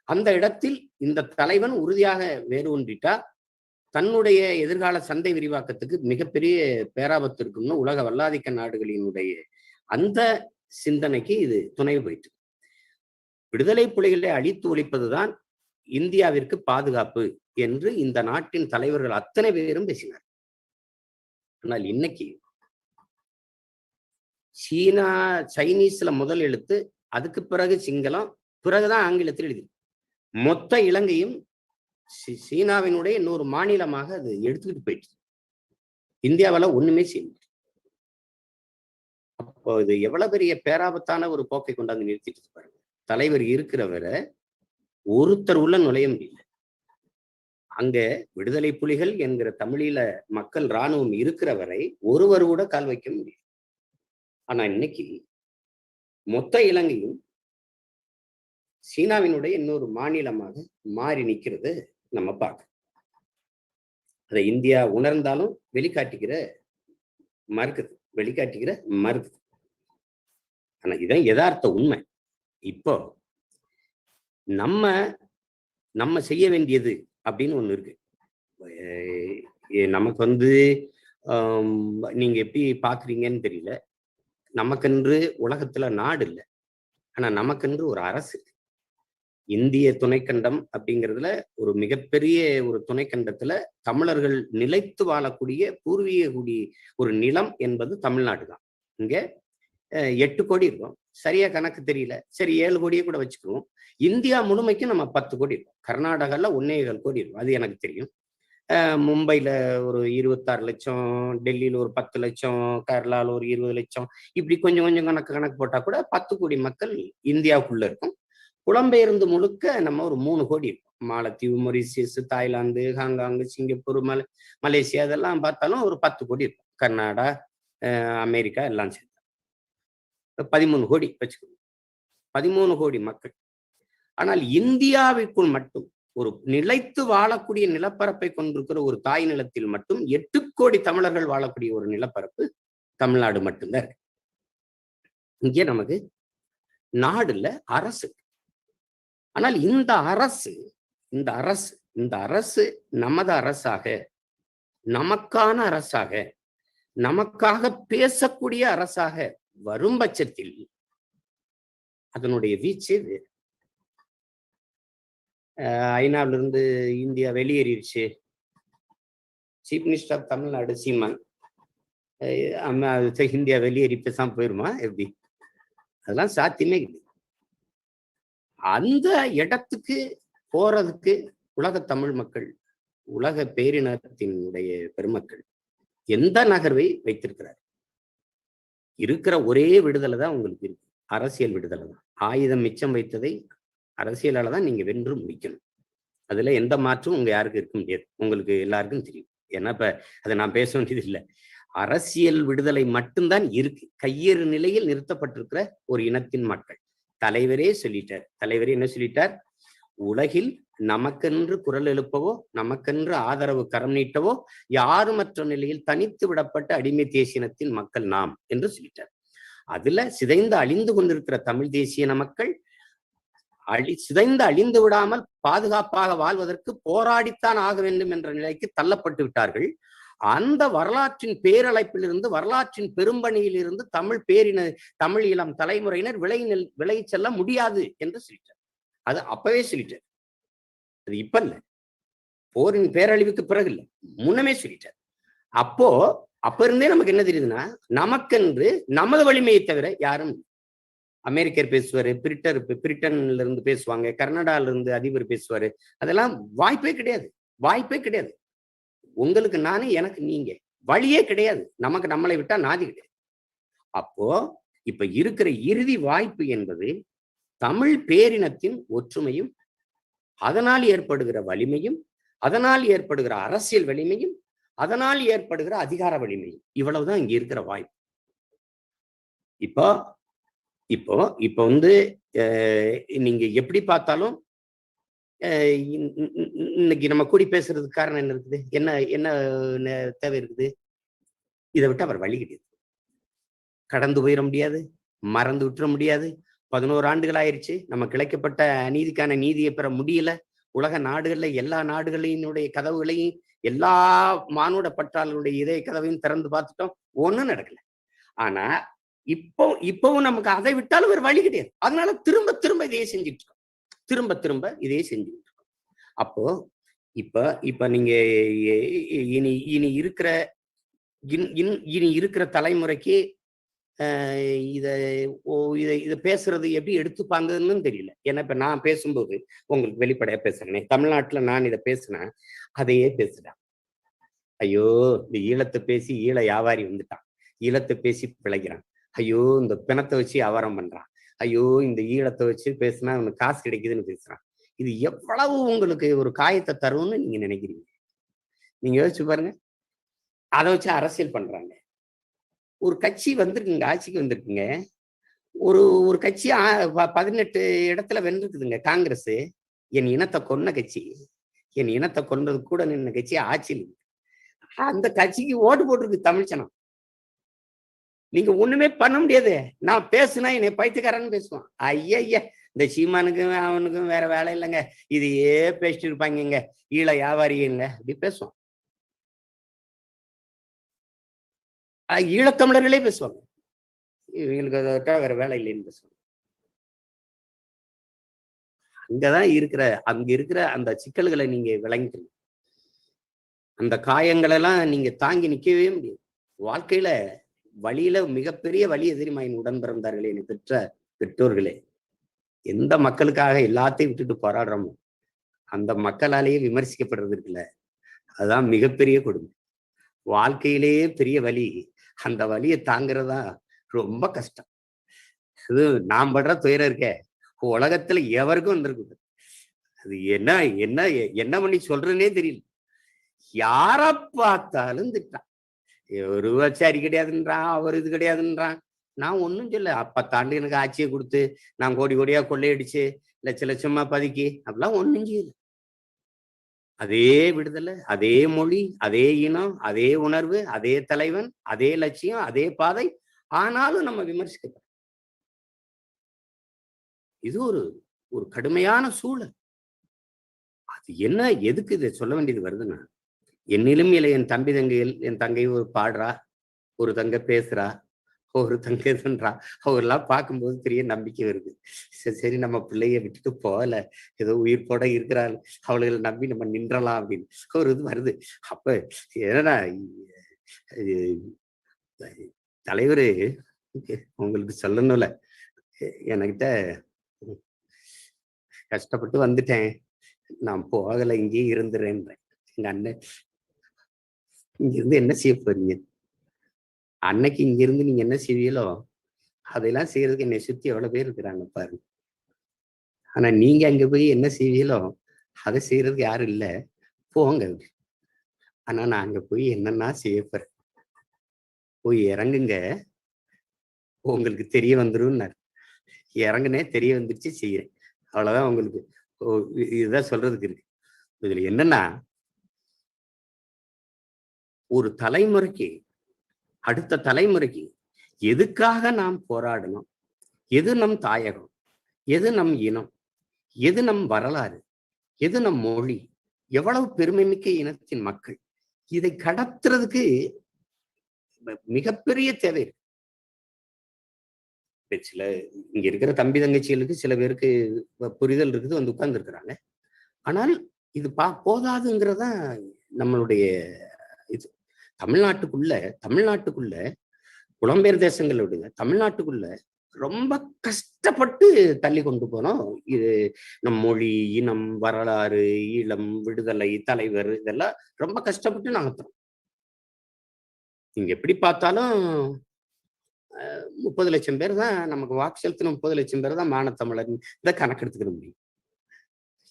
அந்த இடத்தில் இந்த தலைவன் உறுதியாக வேறு ஒன்றிட்டா தன்னுடைய எதிர்கால சந்தை விரிவாக்கத்துக்கு மிகப்பெரிய பேராபத்து இருக்கும்னு உலக வல்லாதிக்க நாடுகளினுடைய அந்த சிந்தனைக்கு இது துணை போயிட்டு. விடுதலை புலிகளை அழித்து ஒழிப்பதுதான் இந்தியாவிற்கு பாதுகாப்பு என்று இந்த நாட்டின் தலைவர்கள் அத்தனை பேரும் பேசினார். ஆனால் இன்னைக்கு சைனீஸ்ல முதல் எழுத்து, அதுக்கு பிறகு சிங்களம், பிறகுதான் ஆங்கிலத்தில் எழுதி மொத்த இலங்கையும் சீனாவினுடைய இன்னொரு மாநிலமாக அது எடுத்துக்கிட்டு போயிடுச்சு. இந்தியாவால ஒண்ணுமே செய்ய முடியும். அப்போ இது எவ்வளவு பெரிய பேராபத்தான ஒரு போக்கை கொண்டாந்து நிறுத்திட்டு பாருங்க. தலைவர் இருக்கிறவரை ஒருத்தர் உள்ள நுழைய முடியல. அங்க விடுதலை புலிகள் என்கிற தமிழீழ மக்கள் இராணுவம் இருக்கிற வரை ஒருவர் கூட கால் வைக்க முடியும். ஆனா இன்னைக்கு மொத்த இலங்கையும் சீனாவினுடைய இன்னொரு மாநிலமாக மாறி நிற்கிறது நம்ம பார்க்க. அதை இந்தியா உணர்ந்தாலும் வெளிக்காட்டிக்கிற மறுக்குது. ஆனா இதான் யதார்த்த உண்மை. இப்போ நம்ம செய்ய வேண்டியது அப்படின்னு ஒண்ணு இருக்கு. நமக்கு நீங்க எப்படி பாக்குறீங்கன்னு தெரியல. நமக்கென்று உலகத்துல நாடு இல்லை, ஆனா நமக்கென்று ஒரு அரசு. இந்திய துணைக்கண்டம் அப்படிங்கிறதுல ஒரு மிகப்பெரிய ஒரு துணைக்கண்டத்துல தமிழர்கள் நிலைத்து வாழக்கூடிய பூர்வீக ஒரு நிலம் என்பது தமிழ்நாடு தான். இங்க 8 கோடி இருக்கும், சரியா கணக்கு தெரியல, சரி 7 கோடியே கூட வச்சுக்குவோம். இந்தியா முழுமைக்கும் நம்ம 10 கோடி இருக்கும். கர்நாடகால 1.25 கோடி இருக்கும், அது எனக்கு தெரியும். மும்பையில ஒரு 26 லட்சம், டெல்லியில ஒரு 10 லட்சம், கேரளால ஒரு 20 லட்சம், இப்படி கொஞ்சம் கொஞ்சம் கணக்கு போட்டா கூட 10 கோடி மக்கள் இந்தியாவுக்குள்ள இருக்கும். புலம்பெயர்ந்து முழுக்க நம்ம ஒரு 3 கோடி இருக்கும். மாலத்தீவு, Mauritius, Thailand, Hong Kong, Singapore, Malaysia இதெல்லாம் பார்த்தாலும் ஒரு 10 கோடி இருக்கும். கர்நாடகா, அமெரிக்கா எல்லாம் சேர்த்து 13 கோடி வச்சுக்கணும். 13 கோடி மக்கள். ஆனால் இந்தியாவிற்குள் மட்டும் ஒரு நிலைத்து வாழக்கூடிய நிலப்பரப்பை கொண்டிருக்கிற ஒரு தாய் நிலத்தில் மட்டும் 8 கோடி தமிழர்கள் வாழக்கூடிய ஒரு நிலப்பரப்பு தமிழ்நாடு மட்டும்தான் இருக்கு. இங்கே நமக்கு நாடு இல்ல, அரசு. ஆனால் இந்த அரசு நமது அரசாக, நமக்கான அரசாக, நமக்காக பேசக்கூடிய அரசாக வரும் பட்சத்தில் அதனுடைய வீச்சு வேறு. ஐநாவிலிருந்து இந்தியா வெளியேறிடுச்சு. Chief minister of Tamil Nadu Seeman India வெளியேறி பேசாம போயிருமா? எப்படி? அதெல்லாம் சாத்தியமே இல்லை. அந்த இடத்துக்கு போறதுக்கு உலக தமிழ் மக்கள், உலக பேரினத்தினுடைய பெருமக்கள் எந்த நகர்வை வைத்திருக்கிறார்? இருக்கிற ஒரே விடுதலை தான் உங்களுக்கு இருக்கு, அரசியல் விடுதலை தான். ஆயுதம் மிச்சம் வைத்ததை அரசியலால தான் நீங்க வென்று முடிக்கணும். அதுல எந்த மாற்றமும் உங்க யாருக்கும் இருக்க முடியாது, உங்களுக்கு எல்லாருக்கும் தெரியும். ஏன்னா இப்ப அதை நான் பேச வேண்டியது இல்லை. அரசியல் விடுதலை மட்டும்தான் இருக்கு. கையேறு நிலையில் நிறுத்தப்பட்டிருக்கிற ஒரு இனத்தின் மக்கள். தலைவரே சொல்லிட்டார். தலைவரே என்ன சொல்லிட்டார்? உலகில் நமக்கென்று குரல் எழுப்பவோ, நமக்கென்று ஆதரவு கரம் நீட்டவோ யாருமற்ற நிலையில் தனித்து விடப்பட்ட அடிமை தேசியனத்தின் மக்கள் நாம் என்று சொல்லிட்டார். அதுல சிதைந்து அழிந்து கொண்டிருக்கிற தமிழ் தேசியன மக்கள் சிதைந்து அழிந்து விடாமல் பாதுகாப்பாக வாழ்வதற்கு போராடித்தான் ஆக வேண்டும் என்ற நிலைக்கு தள்ளப்பட்டு விட்டார்கள். அந்த வரலாற்றின் பேரழைப்பிலிருந்து, வரலாற்றின் பெரும்பணியிலிருந்து தமிழ் இளம் தலைமுறையினர் விலகி செல்ல முடியாது என்று சொல்லிட்டார். அது அப்பவே சொல்லிட்டார். அது இப்ப இல்ல, போரின் பேரழிவுக்கு பிறகு இல்ல, முன்னமே சொல்லிட்டார். அப்ப இருந்தே நமக்கு என்ன தெரியுதுன்னா, நமக்கென்று நமது வலிமையை தவிர யாரும். அமெரிக்கர் பேசுவாரு, பிரிட்டன்ல இருந்து பேசுவாங்க, கர்நாடகால இருந்து அதிபர் பேசுவாரு. அதெல்லாம் வாய்ப்பே கிடையாது. உங்களுக்கு நானே, எனக்கு நீங்க, வழியே கிடையாது. நமக்கு நம்மளை விட்டா நாதி கிடையாது. அப்போ இப்ப இருக்கிற இறுதி வாய்ப்பு என்பது தமிழ் பேரினத்தின் ஒற்றுமையும், அதனால் ஏற்படுகிற வலிமையும், அதனால் ஏற்படுகிற அரசியல் வலிமையும், அதனால் ஏற்படுகிற அதிகார வலிமையும். இவ்வளவுதான் இங்க இருக்கிற வாய்ப்பு. இப்போ நீங்க எப்படி பார்த்தாலும் இன்னைக்கு நம்ம கூடி பேசுறதுக்கு காரணம் என்ன இருக்குது? என்ன தேவை இருக்குது? இதை விட்டு அவர் வழி கிடையாது. கடந்து போயிட முடியாது, மறந்து விட்டுற முடியாது, 11 ஆண்டுகள் ஆயிருச்சு. நம்ம கிளைக்கப்பட்ட அநீதிக்கான நீதியை பெற முடியல. உலக நாடுகள்ல எல்லா நாடுகளினுடைய கதவுகளையும் எல்லா மானுட பற்றாளர்களுடைய இதய கதவையும் திறந்து பார்த்துட்டோம். ஒண்ணும் நடக்கல. ஆனா இப்பவும் நமக்கு அதை விட்டாலும் ஒரு வழி கிடையாது. அதனால திரும்ப திரும்ப இதையே செஞ்சுட்டு இருக்கோம். திரும்ப திரும்ப இதையே செஞ்சுட்டு இருக்கோம். அப்போ இப்ப நீங்க இனி இனி இருக்கிற இனி இருக்கிற தலைமுறைக்கு இதை பேசுறது எப்படி எடுத்துப்பாங்கன்னு தெரியல. ஏன்னா இப்ப நான் பேசும்போது உங்களுக்கு வெளிப்படையா பேசுறேனே, தமிழ்நாட்டுல நான் இதை பேசுனேன், அதையே பேசுறேன். ஐயோ இந்த ஈழத்தை பேசி ஈழ வியாபாரி வந்துட்டான், ஈழத்தை பேசி பிழைக்கிறான், ஐயோ இந்த பிணத்தை வச்சு வியாபாரம் பண்றான், ஐயோ இந்த ஈழத்தை வச்சு பேசினா அவனுக்கு காசு கிடைக்குதுன்னு பேசுறான். இது எவ்வளவு உங்களுக்கு ஒரு காயத்தை தரும்னு நீங்க நினைக்கிறீங்க? நீங்க யோசிச்சு பாருங்க. அதை வச்சு அரசியல் பண்றாங்க. ஒரு கட்சி வந்திருக்குங்க, ஆட்சிக்கு வந்திருக்குங்க. ஒரு கட்சி 18 இடத்துல வென்றிருக்குதுங்க. காங்கிரஸ் என் இனத்தை கொன்ன கட்சி, என் இனத்தை கொன்றது கூட நின்ன கட்சி ஆட்சியில். அந்த கட்சிக்கு ஓட்டு போட்டிருக்கு தமிழ்ச்சனம். நீங்க ஒண்ணுமே பண்ண முடியாது. நான் பேசுனா என்னை பைத்தியக்காரன்னு பேசுவான். ஐயா இந்த சீமானுக்கும் அவனுக்கும் வேற வேலை இல்லைங்க, இதையே பேசிட்டு இருப்பாங்க, ஈழ வியாபாரிங்க அப்படி பேசுவான். ஈழத்தமிழர்களே பேசுவாங்க, இவங்களுக்கு அதை வேற வேலை இல்லைன்னு பேசுவாங்க. அங்க இருக்கிற அந்த சிக்கல்களை நீங்க விளங்கிக்கணும். அந்த காயங்கள் எல்லாம் நீங்க தாங்கி நிக்கவே முடியாது. வாழ்க்கையில வழியில மிகப்பெரிய வழி எதிரிமாயின் உடன் பிறந்தார்களே, என்னை பெற்ற பெற்றோர்களே. எந்த மக்களுக்காக எல்லாத்தையும் விட்டுட்டு போராடுறோமோ அந்த மக்களாலேயே விமர்சிக்கப்படுறது இருக்குல்ல, அதுதான் மிகப்பெரிய கொடுமை. வாழ்க்கையிலேயே பெரிய வலி, அந்த வலியை தாங்கிறதா ரொம்ப கஷ்டம். அது நான் படுற துயரம் இருக்க உலகத்துல எவருக்கும் வந்திருக்கு. அது என்ன என்ன என்ன பண்ணி சொல்றேன்னே தெரியல. யார பார்த்தாலும் திட்டான். ஒரு சரி கிடையாதுன்றான், அவர் இது கிடையாதுன்றான். நான் ஒன்றும் சொல்ல. 10 ஆண்டு எனக்கு ஆட்சியை கொடுத்து நான் கோடி கோடியா கொள்ளையடிச்சு லட்ச லட்சமா பதுக்கி அப்படிலாம் ஒன்றும் செய்யல. அதே விடுதலை, அதே மொழி, அதே இனம், அதே உணர்வு, அதே தலைவன், அதே லட்சியம், அதே பாதை. ஆனாலும் நம்ம விமர்சிக்க, இது ஒரு கடுமையான சூழல். அது என்ன, எதுக்கு இதை சொல்ல வேண்டியது வருதுன்னா, என்னிலும் இல்லை என் தம்பி தங்கைகள், என் தங்கை ஒரு பாடுறா, ஒரு தங்க பேசுறா, ஒரு தங்க இதுன்றா, அவரெல்லாம் பார்க்கும்போது பெரிய நம்பிக்கை வருது. சரி நம்ம பிள்ளைய விட்டுட்டு போகல, ஏதோ உயிர் போட இருக்கிறாள், அவளுகளை நம்பி நம்ம நின்றலாம் அப்படின்னு ஒரு இது வருது. அப்ப என்னன்னா, தலைவரு உங்களுக்கு சொல்லணும்ல, என்கிட்ட கஷ்டப்பட்டு வந்துட்டேன், நான் போகலை, இங்கேயே இருந்துறேன்றேன். எங்க அண்ணன், இங்கிருந்து என்ன செய்ய போறீங்க? அன்னைக்கு இங்கிருந்து நீங்க என்ன செய்வீங்களோ அதையெல்லாம் செய்யறதுக்கு என்னை சுத்தி எவ்வளவு பேர் இருக்கிறாங்க பாருங்க. ஆனா நீங்க அங்க போய் என்ன செய்வீங்களோ அதை செய்யறதுக்கு யாரும் இல்லை, போங்க. ஆனா நான் அங்க போய் என்னன்னா செய்ய போறேன், போய் இறங்குங்க, உங்களுக்கு தெரிய வந்துடும். இறங்குனே தெரிய வந்துருச்சு, செய்யறேன், அவ்வளவுதான். உங்களுக்கு இதுதான் சொல்றதுக்கு இருக்கு. இதுல என்னன்னா, ஒரு தலைமுறைக்கு அடுத்த தலைமுறைக்கு எதுக்காக நாம் போராடணும், எது நம் தாயகம், எது நம் இனம், எது நம் வரலாறு, எது நம் மொழி, எவ்வளவு பெருமைமிக்க இனத்தின் மக்கள், இதை கடத்துறதுக்கு மிகப்பெரிய தேவை இருக்கு. சில இங்க இருக்கிற தம்பி தங்கச்சிகளுக்கு சில பேருக்கு புரிதல் இருக்குது, வந்து உட்கார்ந்து இருக்கிறாங்க. ஆனால் இது போதாதுங்கிறதா நம்மளுடைய இது. தமிழ்நாட்டுக்குள்ள புலம்பெயர் தேசங்களை விடுங்க, தமிழ்நாட்டுக்குள்ள ரொம்ப கஷ்டப்பட்டு தள்ளி கொண்டு போனோம். இது நம் மொழி, இனம், வரலாறு, ஈழம், விடுதலை, தலைவர், இதெல்லாம் ரொம்ப கஷ்டப்பட்டு நகர்த்துறோம். நீங்க எப்படி பார்த்தாலும் 30 லட்சம் பேர் தான் நமக்கு வாக்கு செலுத்தின, 30 லட்சம் பேர் தான் மானத்தமிழர். இதை கணக்கெடுத்துக்கிற முடியும்.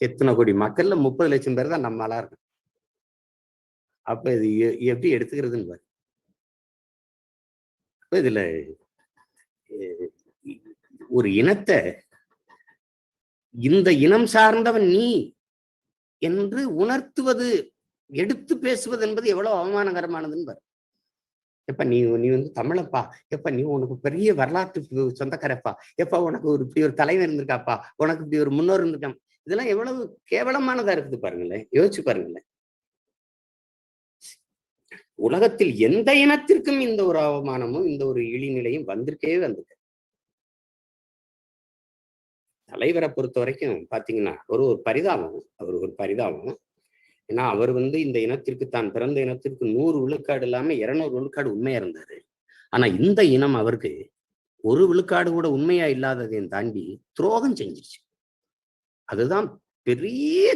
எத்தனை கோடி மக்கள்ல 30 லட்சம் பேர் தான் நம்மளா இருக்கும். அப்ப இது எப்படி எடுத்துக்கிறதுன்னு பாரு. இதுல ஒரு இனத்தை, இந்த இனம் சார்ந்தவன் நீ என்று உணர்த்துவது, எடுத்து பேசுவது என்பது எவ்வளவு அவமானகரமானதுன்னு பாரு. எப்ப நீ நீ வந்து தமிழப்பா, எப்ப நீ உனக்கு பெரிய வரலாற்று சொந்தக்காரப்பா, எப்ப உனக்கு இப்படி ஒரு தலைவர் இருந்திருக்காப்பா, உனக்கு இப்படி ஒரு முன்னோர் இருந்திருக்கா. இதெல்லாம் எவ்வளவு கேவலமானதா இருக்குது பாருங்களேன், யோசிச்சு பாருங்களேன். உலகத்தில் எந்த இனத்திற்கும் இந்த ஒரு அவமானமும் இந்த ஒரு இழிநிலையும் வந்திருக்கவே வந்திருக்கு. தலைவரை பொறுத்த வரைக்கும் பாத்தீங்கன்னா ஒரு பரிதாபம், அவர் ஒரு பரிதாபம். ஏன்னா அவர் வந்து இந்த இனத்திற்கு, தான் பிறந்த இனத்திற்கு 100 விழுக்காடு இல்லாம 200 விழுக்காடு உண்மையா இருந்தாரு. ஆனா இந்த இனம் அவருக்கு 1 விழுக்காடு கூட உண்மையா இல்லாததையும் தாண்டி துரோகம் செஞ்சிருச்சு. அதுதான் பெரிய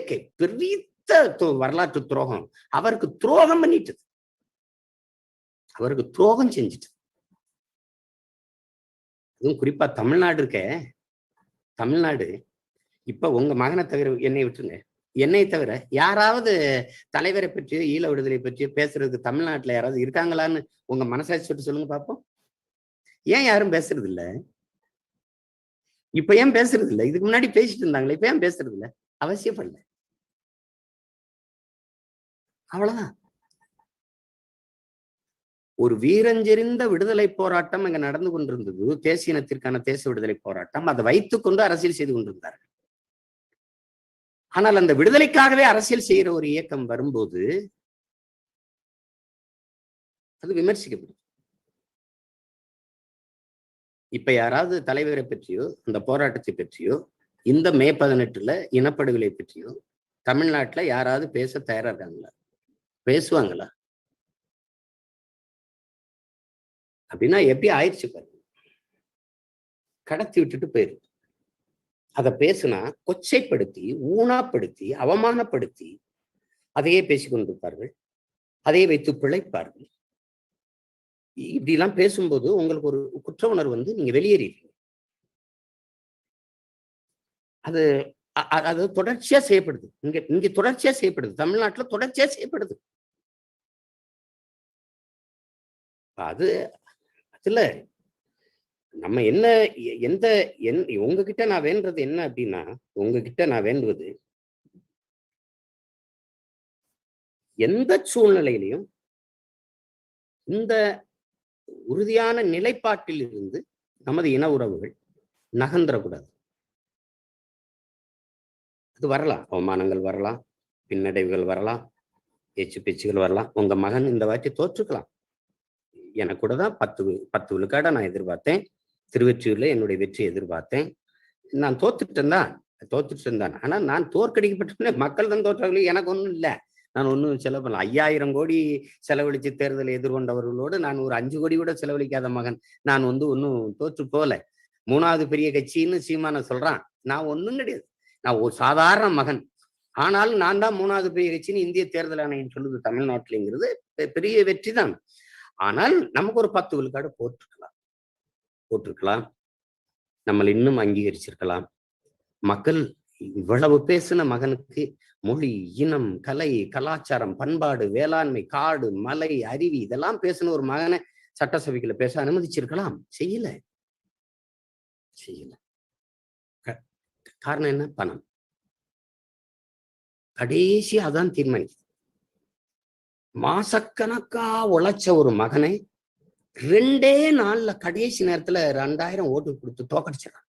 வரலாற்று துரோகம். அவருக்கு துரோகம் பண்ணிட்டு, அவருக்கு துரோகம் செஞ்சுட்டு. அதுவும் குறிப்பா தமிழ்நாடு இருக்க, தமிழ்நாடு இப்ப உங்க மகனை தவிர, என்னை விட்டுருங்க, என்னை தவிர யாராவது தலைவரை பற்றியோ ஈழ விடுதலை பற்றியோ பேசுறதுக்கு தமிழ்நாட்டுல யாராவது இருக்காங்களான்னு உங்க மனசாட்சி சொல்லிட்டு சொல்லுங்க பார்ப்போம். ஏன் யாரும் பேசுறது இல்ல? இப்ப ஏன் பேசுறது இல்ல? இதுக்கு முன்னாடி பேசிட்டு இருந்தாங்களே, இப்ப ஏன் பேசுறது இல்ல? அவசியப்படல. அவ்வளவுதான். ஒரு வீரஞ்செறிந்த விடுதலை போராட்டம் அங்க நடந்து கொண்டிருந்தது. தேசிய இனத்திற்கான தேச விடுதலை போராட்டம். அதை வைத்துக் கொண்டு அரசியல் செய்து கொண்டிருந்தார்கள். ஆனால் அந்த விடுதலைக்காகவே அரசியல் செய்யற ஒரு இயக்கம் வரும்போது அது விமர்சிக்கப்படும். இப்ப யாராவது தலைவரை பற்றியோ அந்த போராட்டத்தை பற்றியோ இந்த மே 18 இனப்படுகொலை பற்றியோ தமிழ்நாட்டுல யாராவது பேச தயாரா இருக்காங்களா? பேசுவாங்களா? அப்படின்னா எப்படி ஆயிடுச்சு பாருங்க. கடத்தி விட்டுட்டு போயிருக்கு. அதை பேசுனா கொச்சைப்படுத்தி, ஊனாப்படுத்தி, அவமானப்படுத்தி அதையே பேசிக் கொண்டிருப்பார்கள். அதையே வைத்து பிழைப்பார்கள். இப்படி எல்லாம் பேசும்போது உங்களுக்கு ஒரு குற்ற உணர்வு வந்து நீங்க வெளியேறீங்க. அது அது தொடர்ச்சியா செய்யப்படுது. இங்க தொடர்ச்சியா செய்யப்படுது. தமிழ்நாட்டுல தொடர்ச்சியா செய்யப்படுது. அது அதுல நம்ம என்ன எந்த உங்ககிட்ட நான் வேண்டது என்ன அப்படின்னா, உங்ககிட்ட நான் வேண்டுவது எந்த சூழ்நிலையிலையும் இந்த உறுதியான நிலைப்பாட்டில் இருந்து நமது இன உறவுகள் நகர்ந்துடக்கூடாது. அது வரலாம், அவமானங்கள் வரலாம், பின்னடைவுகள் வரலாம், பேச்சுகள் வரலாம். உங்க மகன் இந்த வாட்டி தோற்றுக்கலாம். எனக்கு கூட தான் 10 விழுக்காட நான் எதிர்பார்த்தேன். திருவெற்றியூர்ல என்னுடைய வெற்றி எதிர்பார்த்தேன். நான் தோத்துட்டேன் தான். ஆனா நான் தோற்கடிக்கப்பட்ட மக்கள் தான் தோற்றார்கள். எனக்கு ஒண்ணும் இல்லை. நான் ஒன்றும் செலவு பண்ணல. 5000 கோடி செலவழிச்சு தேர்தலை எதிர்கொண்டவர்களோடு நான் ஒரு 5 கோடி கூட செலவழிக்காத மகன். நான் வந்து ஒன்றும் தோற்று போல. 3வது பெரிய கட்சின்னு சீமான சொல்றான். நான் ஒன்றும் கிடையாது. நான் ஒரு சாதாரண மகன். ஆனாலும் நான் தான் 3வது பெரிய கட்சின்னு இந்திய தேர்தல் ஆணையம் சொல்லுது தமிழ்நாட்டிலங்கிறது பெரிய வெற்றி தான். ஆனால் நமக்கு ஒரு 10 விழுக்காடு போட்டிருக்கலாம். நம்மளை இன்னும் அங்கீகரிச்சிருக்கலாம். மக்கள் இவ்வளவு பேசின மகனுக்கு மொழி, இனம், கலை, கலாச்சாரம், பண்பாடு, வேளாண்மை, காடு, மலை, அருவி இதெல்லாம் பேசின ஒரு மகனை சட்டசபைக்குள்ள பேச அனுமதிச்சிருக்கலாம். செய்யல. காரணம் என்ன? பணம். கடைசி அதான் தீர்மானிக்குது. மாசக்கணக்கா உழைச்ச ஒரு மகனை 2 நாள்ல கடைசி நேரத்துல 2000 ஓட்டு கொடுத்து தோக்கடிச்சிடறான்.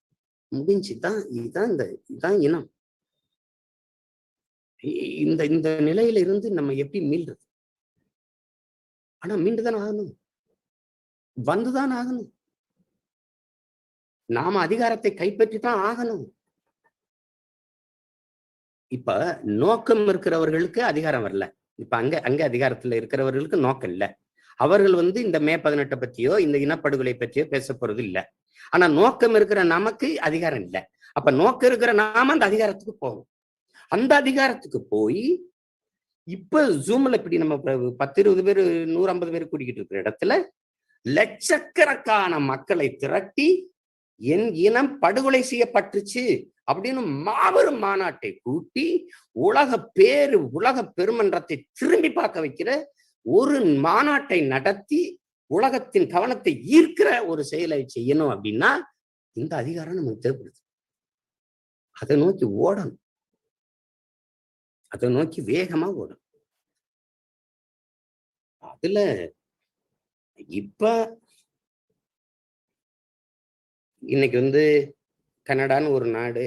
முடிஞ்சுதான். இதுதான் இனம். இந்த நிலையில இருந்து நம்ம எப்படி மீள்றது? ஆனா மீண்டுதான் ஆகணும், வந்துதான் ஆகணும். நாம அதிகாரத்தை கைப்பற்றித்தான் ஆகணும். இப்ப நோக்கம் இருக்கிறவர்களுக்கு அதிகாரம் வரல. இப்ப அங்க அதிகாரத்துல இருக்கிறவர்களுக்கு நோக்கம் இல்லை. அவர்கள் வந்து இந்த மே 18 பத்தியோ இந்த இனப்படுகொலை பற்றியோ பேச போறது இல்லை. ஆனா நோக்கம் இருக்கிற நமக்கு அதிகாரம் இல்லை. அப்ப நோக்கம் இருக்கிற நாம அந்த அதிகாரத்துக்கு போகணும். அந்த அதிகாரத்துக்கு போய் இப்ப ஜூம்ல இப்படி நம்ம 10-20 பேர் 150 பேர் கூட்டிக்கிட்டு இருக்கிற இடத்துல லட்சக்கணக்கான மக்களை திரட்டி என் இனம் படுகொலை செய்யப்பட்டுச்சு அப்படின்னு மாபெரும் மாநாட்டை கூட்டி உலக பெருமன்றத்தை திரும்பி பார்க்க வைக்கிற ஒரு மாநாட்டை நடத்தி உலகத்தின் கவனத்தை ஈர்க்கிற ஒரு செயலை செய்யணும் அப்படின்னா இந்த அதிகாரம் நமக்கு தேவைப்படுது. அதை நோக்கி ஓடணும். அதை நோக்கி வேகமா ஓடும். அதுல இப்ப இன்னைக்கு கனடான்னு ஒரு நாடு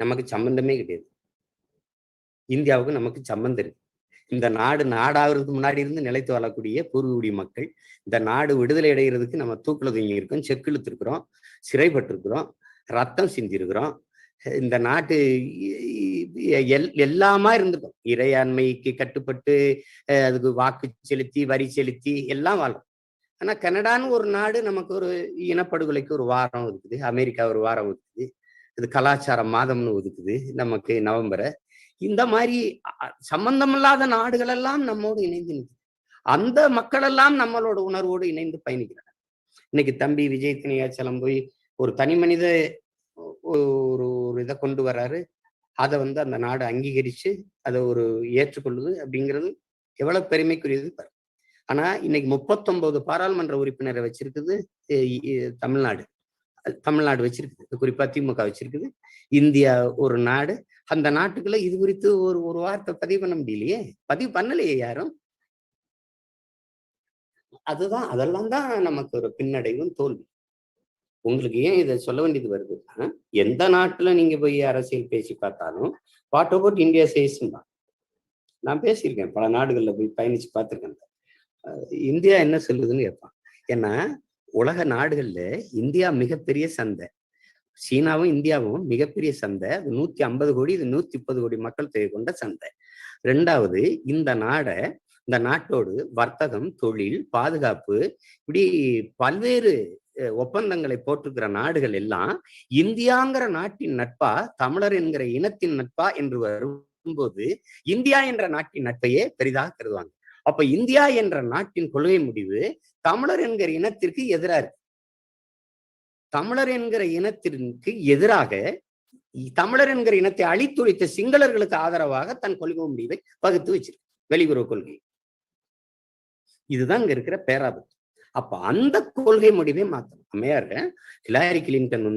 நமக்கு சம்பந்தமே கிடையாது. இந்தியாவுக்கு நமக்கு சம்பந்தம் இருக்கு. இந்த நாடு நாடாகிறதுக்கு முன்னாடி இருந்து நிலைத்து வாழக்கூடிய பூர்வகுடி மக்கள். இந்த நாடு விடுதலை அடைகிறதுக்கு நம்ம தூக்குல தூங்கி இருக்கோம், செக்கிழுத்து இருக்கிறோம், சிறைப்பட்டிருக்கிறோம், ரத்தம் சிந்திருக்கிறோம். இந்த நாட்டு எல்லாமா இருந்துட்டோம். இறையாண்மைக்கு கட்டுப்பட்டு அதுக்கு வாக்கு செலுத்தி வரி செலுத்தி எல்லாம் வாழும். ஆனா கனடான்னு ஒரு நாடு நமக்கு ஒரு இனப்படுகொலைக்கு ஒரு வாரம் ஒதுக்குது, அமெரிக்கா ஒரு வாரம் ஒதுக்குது, இது கலாச்சார மாதம்னு ஒதுக்குது நமக்கு நவம்பரை. இந்த மாதிரி சம்பந்தமில்லாத நாடுகள் எல்லாம் நம்மோடு இணைந்து நிற்குது. அந்த மக்கள் எல்லாம் நம்மளோட உணர்வோடு இணைந்து பயணிக்கிறாங்க. இன்னைக்கு தம்பி விஜய் திணையாச்சலம் போய் ஒரு தனி மனித ஒரு இதை கொண்டு வர்றாரு. அதை அந்த நாடு அங்கீகரிச்சு அதை ஒரு ஏற்றுக்கொள்ளுது அப்படிங்கிறது எவ்வளவு பெருமைக்குரியது. ஆனா இன்னைக்கு 39 பாராளுமன்ற உறுப்பினரை வச்சிருக்குது தமிழ்நாடு வச்சிருக்குது, குறிப்பா திமுக வச்சிருக்குது. இந்தியா ஒரு நாடு. அந்த நாட்டுக்குள்ள இது குறித்து ஒரு வார்த்தை பதிவு பண்ண முடியலையே, பதிவு பண்ணலையே யாரும். அதெல்லாம் தான் நமக்கு ஒரு பின்னடைவும் தோல்வி. உங்களுக்கு ஏன் இதை சொல்ல வேண்டியது வருதுன்னா, எந்த நாட்டுல நீங்க போய் அரசியல் பேசி பார்த்தாலும் வாட் அபவுட் இந்தியா சேஸ்ன்னு தான். நான் பேசியிருக்கேன், பல நாடுகள்ல போய் பயணிச்சு பார்த்துருக்கேன். இந்தியா என்ன சொல்லுதுன்னு கேட்பான். ஏன்னா உலக நாடுகள்ல இந்தியா மிகப்பெரிய சந்தை, சீனாவும் இந்தியாவும் மிகப்பெரிய சந்தை. அது 150 கோடி, இது 130 கோடி மக்கள் தொகை கொண்ட சந்தை. ரெண்டாவது, இந்த நாட்டோடு வர்த்தகம், தொழில், பாதுகாப்பு, இப்படி பல்வேறு ஒப்பந்தங்களை போட்டிருக்கிற நாடுகள் எல்லாம் இந்தியாங்கிற நாட்டின் நட்பா, தமிழர் என்கிற இனத்தின் நட்பா என்று வரும்போது இந்தியா என்ற நாட்டின் நட்பையே பெரிதாக கருதுவாங்க. அப்ப இந்தியா என்ற நாட்டின் கொள்கை முடிவு தமிழர் என்கிற இனத்திற்கு எதிராக இருக்கு. தமிழர் என்கிற இனத்திற்கு எதிராக தமிழர் என்கிற இனத்தை அழித்தொழித்த சிங்களர்களுக்கு ஆதரவாக தன் கொள்கை முடிவை வகுத்து வச்சிருக்கு, வெளியுறவு கொள்கை. இதுதான் இங்க இருக்கிற பேராபத்து. அப்ப அந்த கொள்கை முடிவை மாத்தணும். அம்மையார் ஹிலாரி கிளின்டன்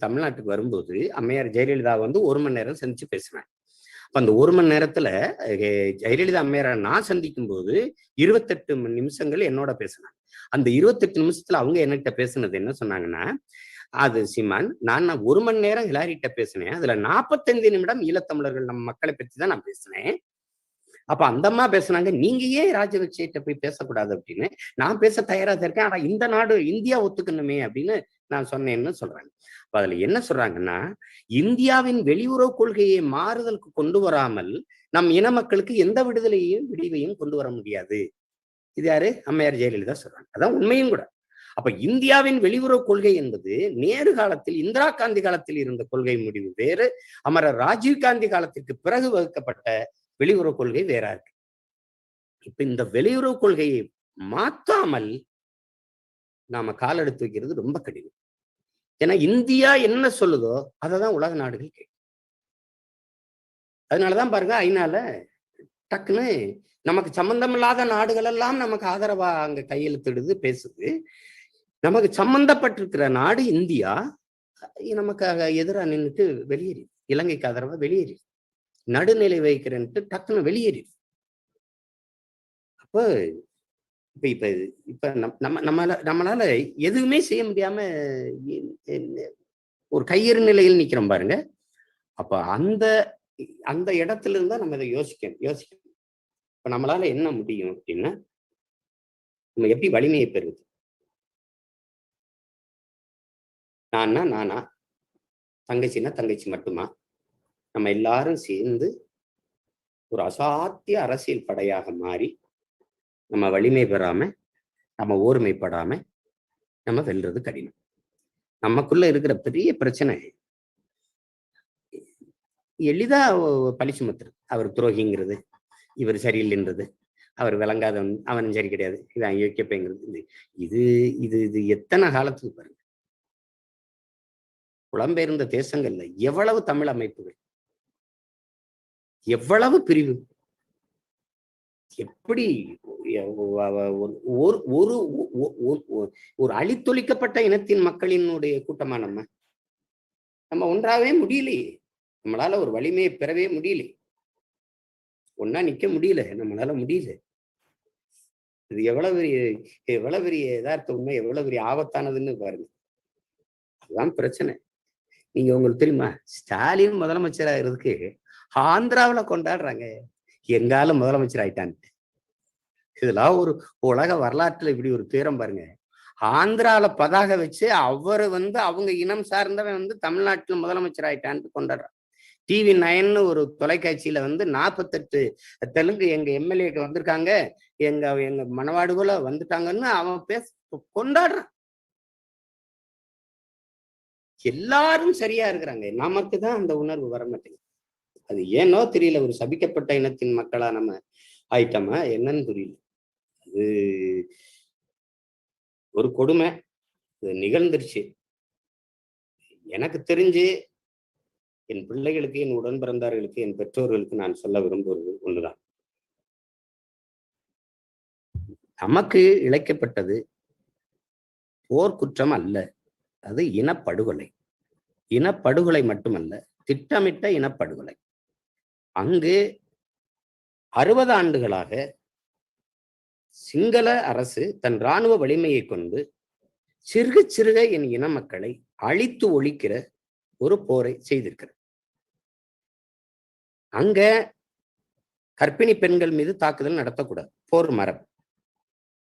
தமிழ்நாட்டுக்கு வரும்போது அம்மையார் ஜெயலலிதா 1 மணி நேரம் சந்திச்சு பேசினாங்க. அந்த 1 மணி நேரத்துல ஜெயலலிதா அம்மையாரை நான் சந்திக்கும் போது 28 நிமிஷங்கள் என்னோட பேசினாங்க. அந்த 28 நிமிஷத்துல அவங்க என்கிட்ட பேசுனது என்ன சொன்னாங்கன்னா, அது சீமான், நான் 1 மணி நேரம் ஹிலாரிட்ட பேசினேன், அதுல 45 நிமிடம் ஈழத்தமிழர்கள் நம்ம மக்களை பற்றி தான் நான் பேசினேன். அப்ப அந்த அம்மா பேசுனாங்க, நீங்க ஏன் ராஜபக்சேட்ட போய் பேசக்கூடாது அப்படின்னு. நான் பேச தயாரா இருக்கேன், ஆனா இந்த நாடு இந்தியா ஒத்துக்கணுமே அப்படின்னு நான் சொன்னேன்னு சொல்றாங்க. அதுல என்ன சொல்றாங்கன்னா, இந்தியாவின் வெளியுறவு கொள்கையை மாறுதலுக்கு கொண்டு வராமல் நம் இன மக்களுக்கு எந்த விடிவையும் கொண்டு வர முடியாது. இது யாரு? அம்மையார் ஜெயலலிதா சொல்றாங்க. அதான் உண்மையும் கூட. அப்ப இந்தியாவின் வெளியுறவு கொள்கை என்பது நேரு காலத்தில், இந்திரா காந்தி காலத்தில் இருந்த கொள்கை முடிவு வேறு, அமரர் ராஜீவ் காந்தி காலத்திற்கு பிறகு வகுக்கப்பட்ட வெளியுறவு கொள்கை வேற இருக்கு. இப்ப இந்த வெளியுறவு கொள்கையை மாத்தாமல் நாம கால் எடுத்து வைக்கிறது ரொம்ப கடினம். ஏன்னா இந்தியா என்ன சொல்லுதோ அததான் உலக நாடுகள் கேட்கும். அதனாலதான் பாருங்க, ஐநால டக்குன்னு நமக்கு சம்பந்தமில்லாத நாடுகள் எல்லாம் நமக்கு ஆதரவா அங்க கையெழுத்திடுது, பேசுது. நமக்கு சம்பந்தப்பட்டிருக்கிற நாடு இந்தியா நமக்கு எதிராக நின்றுட்டு வெளியேறி, இலங்கைக்கு ஆதரவா வெளியேறி, நடுநிலை வைக்கிறேன்ட்டு டக்குன்னு வெளியேறி. அப்ப இப்ப இப்ப இப்ப நம்மளால எதுவுமே செய்ய முடியாம ஒரு கையெறு நிலையில் நிக்கிறோம் பாருங்க. அப்ப அந்த இடத்துல இருந்தா நம்ம இதை யோசிக்கணும். இப்ப நம்மளால என்ன முடியும் அப்படின்னா, நம்ம எப்படி வலிமையை பெறுது? நானா, தங்கச்சின்னா தங்கச்சி மட்டுமா? நம்ம எல்லாரும் சேர்ந்து ஒரு அசாத்திய அரசியல் படையாக மாறி நம்ம வலிமை பெறாம, நம்ம ஓர்மைப்படாம நம்ம வெல்றது கடினம். நமக்குள்ள இருக்கிற பெரிய பிரச்சனை எளிதா பழி சுமத்துறது. அவர் துரோகிங்கிறது, இவர் சரியில்லைன்றது, அவர் விளங்காதவன், அவன் சரி கிடையாது, இவன் யோக்கியப்பைங்கிறது. இது இது இது எத்தனை காலத்துக்கு பாருங்க. புலம்பெயர்ந்த தேசங்கள்ல எவ்வளவு தமிழ் அமைப்புகள், எவ்வளவு பிரிவு, எப்படி ஒரு அழித்தொழிக்கப்பட்ட இனத்தின் மக்களினுடைய கூட்டமா நம்ம ஒன்றாவே முடியலையே. நம்மளால ஒரு வலிமையை பெறவே முடியல, ஒன்னா நிக்க முடியல, நம்மளால முடியல. இது எவ்வளவு பெரிய யதார்த்த உண்மை, எவ்வளவு பெரிய ஆபத்தானதுன்னு பாருங்க. அதுதான் பிரச்சனை. நீங்க உங்களுக்கு தெரியுமா, ஸ்டாலின் முதலமைச்சர் ஆகிறதுக்கு ஆந்திராவில் கொண்டாடுறாங்க, எங்கால முதலமைச்சர் ஆயிட்டான். இதெல்லாம் ஒரு உலக வரலாற்றுல இப்படி ஒரு தீரம் பாருங்க. ஆந்திரால பதாக வச்சு அவரு அவங்க இனம் சார்ந்தவன் தமிழ்நாட்டுல முதலமைச்சர் ஆயிட்டான்னு கொண்டாடுறான். டிவி 9 ஒரு தொலைக்காட்சியில 48 தெலுங்கு எங்க எம்எல்ஏக்கு வந்திருக்காங்க, எங்க மனவாடுகளை வந்துட்டாங்கன்னு அவன் கொண்டாடுறான். எல்லாரும் சரியா இருக்கிறாங்க, நமக்கு தான் அந்த உணர்வு வர மாட்டேங்குது. அது ஏனோ தெரியல, ஒரு சபிக்கப்பட்ட இனத்தின் மக்களா நம்ம ஆயிட்டோமா என்னன்னு புரியல. அது ஒரு கொடுமை நிகழ்ந்துருச்சு. எனக்கு தெரிஞ்சு என் பிள்ளைகளுக்கு, என் உடன் பிறந்தார்களுக்கு, என் பெற்றோர்களுக்கு நான் சொல்ல விரும்புவது ஒண்ணுதான். நமக்கு இழைக்கப்பட்டது போர்க்குற்றம் அல்ல, அது இனப்படுகொலை. இனப்படுகொலை மட்டுமல்ல, திட்டமிட்ட இனப்படுகொலை. அங்கு 60 ஆண்டுகளாக சிங்கள அரசு தன் இராணுவ வலிமையை கொண்டு சிறுக சிறுக என் இன மக்களை அழித்து ஒழிக்கிற ஒரு போரை செய்திருக்கிறது. அங்க கர்ப்பிணி பெண்கள் மீது தாக்குதல் நடத்தக்கூடாது, போர் மரபு.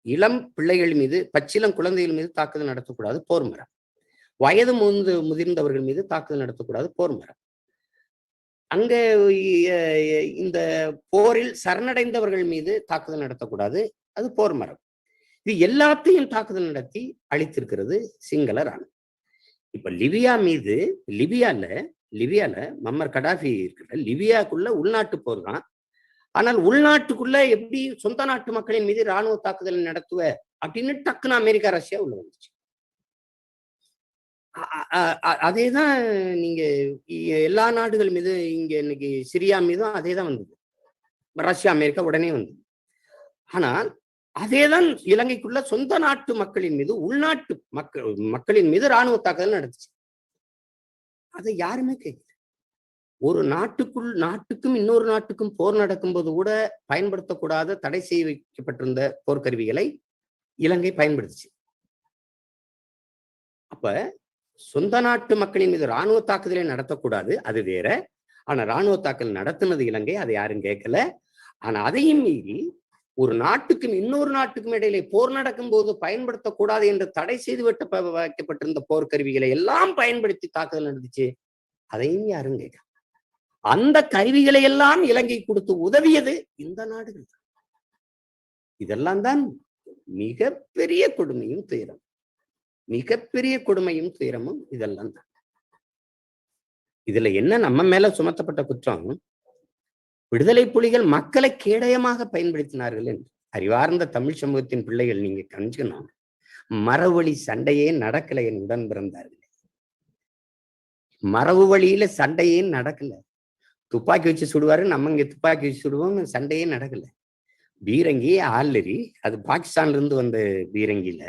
இளம் பிள்ளைகள் மீது, பச்சிளம் குழந்தைகள் மீது தாக்குதல் நடத்தக்கூடாது, போர் மரபு. வயது முதிர்ந்தவர்கள் மீது தாக்குதல் நடத்தக்கூடாது, போர் மரபு. அங்க இந்த போரில் சரணடைந்தவர்கள் மீது தாக்குதல் நடத்தக்கூடாது, அது போர் மரபு. இது எல்லாத்தையும் தாக்குதல் நடத்தி அழித்திருக்கிறது சிங்கள ராணுவம். இப்ப லிபியா மீது, லிபியால மம்மர் கடாஃபி இருக்கிற லிபியாக்குள்ள உள்நாட்டு போர் தான். ஆனால் உள்நாட்டுக்குள்ள எப்படி சொந்த நாட்டு மக்களின் மீது இராணுவ தாக்குதல் நடத்துவ அப்படின்னு டக்குன்னு அமெரிக்கா, ரஷ்யா உள்ள வந்துச்சு. அதேதான் நீங்க எல்லா நாடுகள் மீது, இங்க இன்னைக்கு சிரியா மீதும் அதேதான் வந்தது, ரஷ்யா அமெரிக்கா உடனே வந்தது. ஆனால் அதேதான் இலங்கைக்குள்ள சொந்த நாட்டு மக்களின் மீது, உள்நாட்டு மக்களின் மீது இராணுவ தாக்குதல் நடந்துச்சு. அதை யாருமே கேட்கல. ஒரு நாட்டுக்கும் இன்னொரு நாட்டுக்கும் போர் நடக்கும்போது கூட பயன்படுத்தக்கூடாத, தடை செய்ய வைக்கப்பட்டிருந்த போர்க்கருவிகளை இலங்கை பயன்படுத்துச்சு. அப்ப சொந்த நாட்டு மக்களின் மீது இராணுவ தாக்குதலை நடத்தக்கூடாது, அது வேற. ஆனா இராணுவ தாக்குதல் நடத்தினது இலங்கை, அதை யாரும் கேட்கல. ஆனா அதையும் மீறி ஒரு நாட்டுக்கும் இன்னொரு நாட்டுக்கும் இடையிலே போர் நடக்கும் போது பயன்படுத்தக்கூடாது என்று தடை செய்து வைக்கப்பட்டிருந்த போர்க்கருவிகளை எல்லாம் பயன்படுத்தி தாக்குதல் நடந்துச்சு, அதையும் யாரும் கேட்க. அந்த கருவிகளை எல்லாம் இலங்கை கொடுத்து உதவியது இந்த நாடுகள். இதெல்லாம் தான் மிகப்பெரிய கொடுமையும் துயரம், மிகப்பெரிய கொடுமையும் துயரமும் இதெல்லாம் தான். இதுல என்ன நம்ம மேல சுமத்தப்பட்ட குற்றம், விடுதலை புலிகள் மக்களை கேடயமாக பயன்படுத்தினார்கள் என்று. அறிவார்ந்த தமிழ் சமூகத்தின் பிள்ளைகள் நீங்க கணிச்சுக்கணும், மரவழி சண்டையே நடக்கல என் உடன் பிறந்தார்கள். மரபு வழியில சண்டையே நடக்கல. துப்பாக்கி வச்சு சுடுவாரு, நம்ம இங்க துப்பாக்கி வச்சு சுடுவோம், சண்டையே நடக்கல. பீரங்கி ஆல்லரி, அது பாகிஸ்தான்ல இருந்து வந்த பீரங்கியில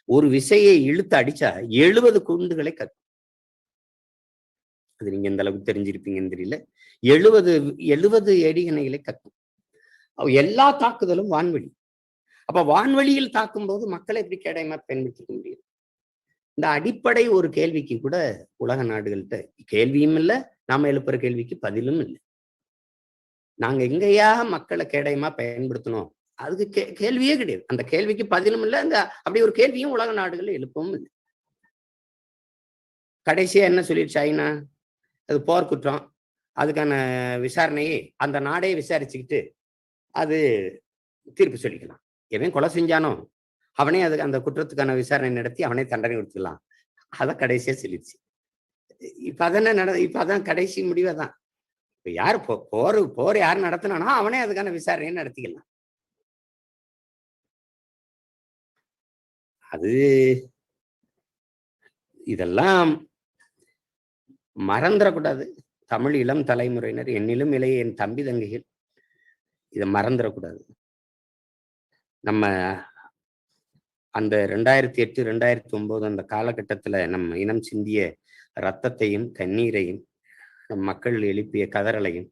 ஒரு விசையை இழுத்து அடிச்சா 70 குண்டுகளை கக்கும். அது நீங்க எந்த அளவுக்கு தெரிஞ்சிருப்பீங்கன்னு தெரியல. 70 எடிகணைகளை கக்கும். எல்லா தாக்குதலும் வான்வெளி. அப்ப வான்வெளியில் தாக்கும் போது மக்களை எப்படி கேடயமா பயன்படுத்திக்க முடியும்? இந்த அடிப்படை ஒரு கேள்விக்கு கூட உலக நாடுகள்கிட்ட கேள்வியும் இல்லை, நாம எழுப்புற கேள்விக்கு பதிலும் இல்லை. நாங்க எங்கேயா மக்களை கேடயமா பயன்படுத்தணும், அதுக்கு கேள்வியே கிடையாது. அந்த கேள்விக்கு பதிலும் இல்லை, அந்த அப்படி ஒரு கேள்வியும் உலக நாடுகள் எழுப்பவும் இல்லை. கடைசியா என்ன சொல்லிடுச்சு ஐநா, அது போர் குற்றம், அதுக்கான விசாரணையை அந்த நாடே விசாரிச்சுக்கிட்டு அது தீர்ப்பு சொல்லிக்கலாம். எவன் கொலை செஞ்சானோ அவனே அதுக்கு அந்த குற்றத்துக்கான விசாரணை நடத்தி அவனே தண்டனை கொடுத்துக்கலாம். அதான் கடைசியா சொல்லிடுச்சு. இப்ப அதான் கடைசி முடிவை தான். இப்ப யார் போர் யார் நடத்தினானோ அவனே அதுக்கான விசாரணையை நடத்திக்கலாம். அது இதெல்லாம் மறந்துடக்கூடாது. தமிழ் இளம் தலைமுறையினர், என்னிலும் இளைய என் தம்பி தங்கைகள், இதை மறந்துடக்கூடாது. நம்ம அந்த 2008 2009 அந்த காலகட்டத்துல நம்ம இனம் சிந்திய ரத்தத்தையும் கண்ணீரையும், நம் மக்கள் எழுப்பிய கதறலையும்,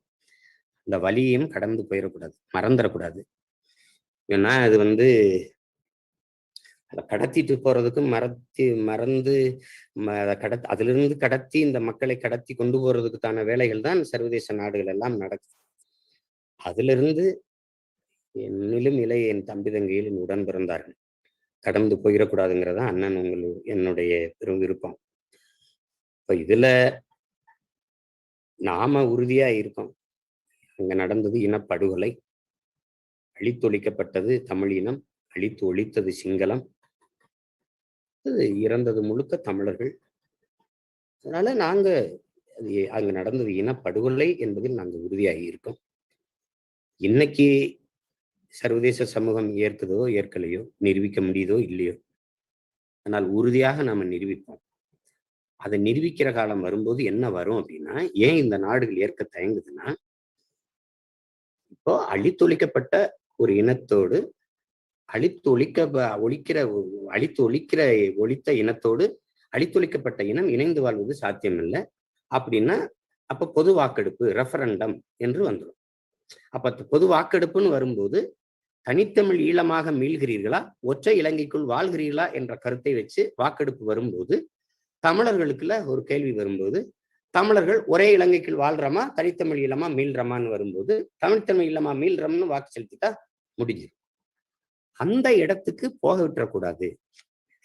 இந்த வலியையும் கடந்து போயிடக்கூடாது, மறந்துடக்கூடாது. ஏன்னா அது வந்து அதை கடத்திட்டு போறதுக்கும் மறந்து அதுல இருந்து கடத்தி இந்த மக்களை கடத்தி கொண்டு போறதுக்குத்தான வேலைகள் தான் சர்வதேச நாடுகள் எல்லாம் நடக்குது. அதுல இருந்து என்னிலும் இளைய என் தம்பி தங்கையில் உடன் பிறந்தார்கள். கடந்து போயிடக்கூடாதுங்கிறதா அண்ணன் என்னுடைய பெரும் விருப்பம். இப்ப இதுல நாம உறுதியா இருக்கோம். அங்க நடந்தது இனப்படுகொலை, அழித்தொழிக்கப்பட்டது தமிழ் இனம், அழித்து ஒழித்தது சிங்களம், இறந்தது முழுக்க தமிழர்கள். அதனால நாங்க அங்க நடந்தது இனப்படுகொலை என்பதில் நாங்க உறுதியாகி இருக்கோம். இன்னைக்கு சர்வதேச சமூகம் ஏற்குதோ ஏற்கலையோ, நிரூபிக்க முடியுதோ இல்லையோ, ஆனால் உறுதியாக நாம நிரூபிப்போம். அதை நிரூபிக்கிற காலம் வரும்போது என்ன வரும் அப்படின்னா, ஏன் இந்த நாடுகள் ஏற்க தயங்குதுன்னா, இப்போ அழித்தொழிக்கப்பட்ட ஒரு இனத்தோடு ஒழித்த இனத்தோடு அழித்தொழிக்கப்பட்ட இனம் இணைந்து வாழ்வது சாத்தியமில்லை அப்படின்னா, அப்ப பொது வாக்கெடுப்பு ரெஃபரண்டம் என்று வந்துடும். அப்ப பொது வாக்கெடுப்புன்னு வரும்போது தனித்தமிழ் ஈழமாக மீள்கிறீர்களா, ஒற்றை இலங்கைக்குள் வாழ்கிறீர்களா என்ற கருத்தை வச்சு வாக்கெடுப்பு வரும்போது தமிழர்களுக்குள்ள ஒரு கேள்வி வரும்போது, தமிழர்கள் ஒரே இலங்கைக்குள் வாழ்றோமா தனித்தமிழ் ஈழமா மீள்றமான்னு வரும்போது தமிழ்த்தமிழ் ஈழமா மீள்றோம்னு வாக்கு செலுத்திட்டா முடிஞ்சிடும். அந்த இடத்துக்கு போக விட்டுறக்கூடாது.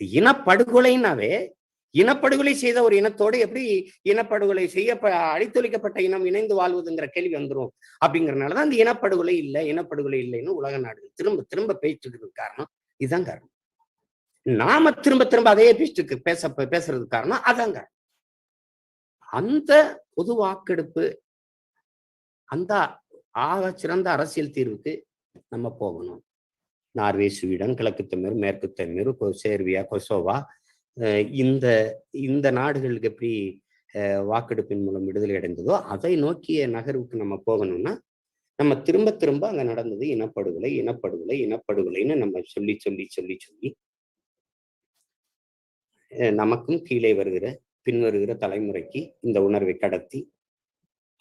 இனப்படுகொலைனாவே இனப்படுகொலை செய்த ஒரு இனத்தோடு எப்படி இனப்படுகொலை அழித்தொழிக்கப்பட்ட இனம் இணைந்து வாழ்வதுங்கிற கேள்வி வந்துடும். அப்படிங்கறதுனாலதான் அந்த இனப்படுகொலை இல்லைன்னு உலக நாடுகள் திரும்ப திரும்ப பேசிட்டு காரணம் இதுதான் காரணம். நாம திரும்ப திரும்ப அதையே பேசுறதுக்கு காரணம் அதாங்க. அந்த பொது வாக்கெடுப்பு, அந்த ஆக சிறந்த அரசியல் தீர்வுக்கு நம்ம போகணும். நார்வே, ஸ்வீடன், கிழக்கு திமிர், மேற்கு திமிர், சேர்பியா, கொசோவா, இந்த நாடுகளுக்கு எப்படி வாக்கெடுப்பின் மூலம் விடுதலை அடைந்ததோ அதை நோக்கிய நகர்வுக்கு நம்ம போகணும்னா, நம்ம திரும்ப திரும்ப அங்க நடந்தது இனப்படுகொலைன்னு நம்ம சொல்லி நமக்கும் கீழே பின்வருகிற தலைமுறைக்கு இந்த உணர்வை கடத்தி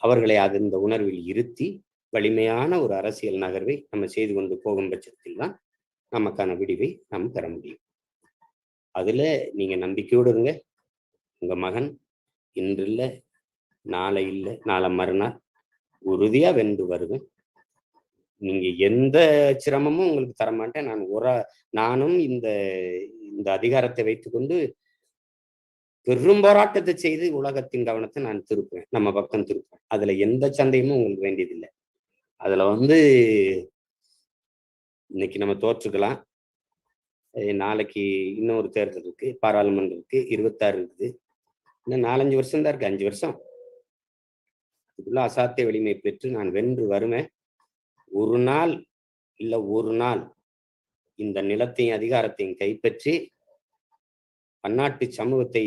அவர்களை இந்த உணர்வில் இருத்தி வலிமையான ஒரு அரசியல் நகர்வை நம்ம செய்து கொண்டு போகும் பட்சத்தில் தான் நமக்கான விடிவை நாம் பெற முடியும். அதுல நீங்க நம்பிக்கையோடு இருங்க. உங்க மகன் இன்று இல்லை, நாளை இல்லை, நாளை மறுநாள் உறுதியா வென்று வருவேன். நீங்க எந்த சிரமமும் உங்களுக்கு தரமாட்டேன். நானும் இந்த அதிகாரத்தை வைத்துக்கொண்டு பெரும் போராட்டத்தை செய்து உலகத்தின் கவனத்தை நான் திருப்பேன், நம்ம பக்கம் திருப்பேன். அதுல எந்த சந்தேகமும் உங்களுக்கு வேண்டியதில்லை. அதுல இன்னைக்கு நம்ம தோற்றுக்கலாம், நாளைக்கு இன்னொரு தேர்தல் இருக்கு, பாராளுமன்றம் இருக்கு, 26 இருக்குது, இன்னும் 4-5 வருஷம் தான் இருக்கு, 5 வருஷம். அதுக்குள்ள அசாத்திய வலிமை பெற்று நான் வென்று வருவேன். ஒரு நாள் இந்த நிலத்தையும் அதிகாரத்தையும் கைப்பற்றி பன்னாட்டு சமூகத்தை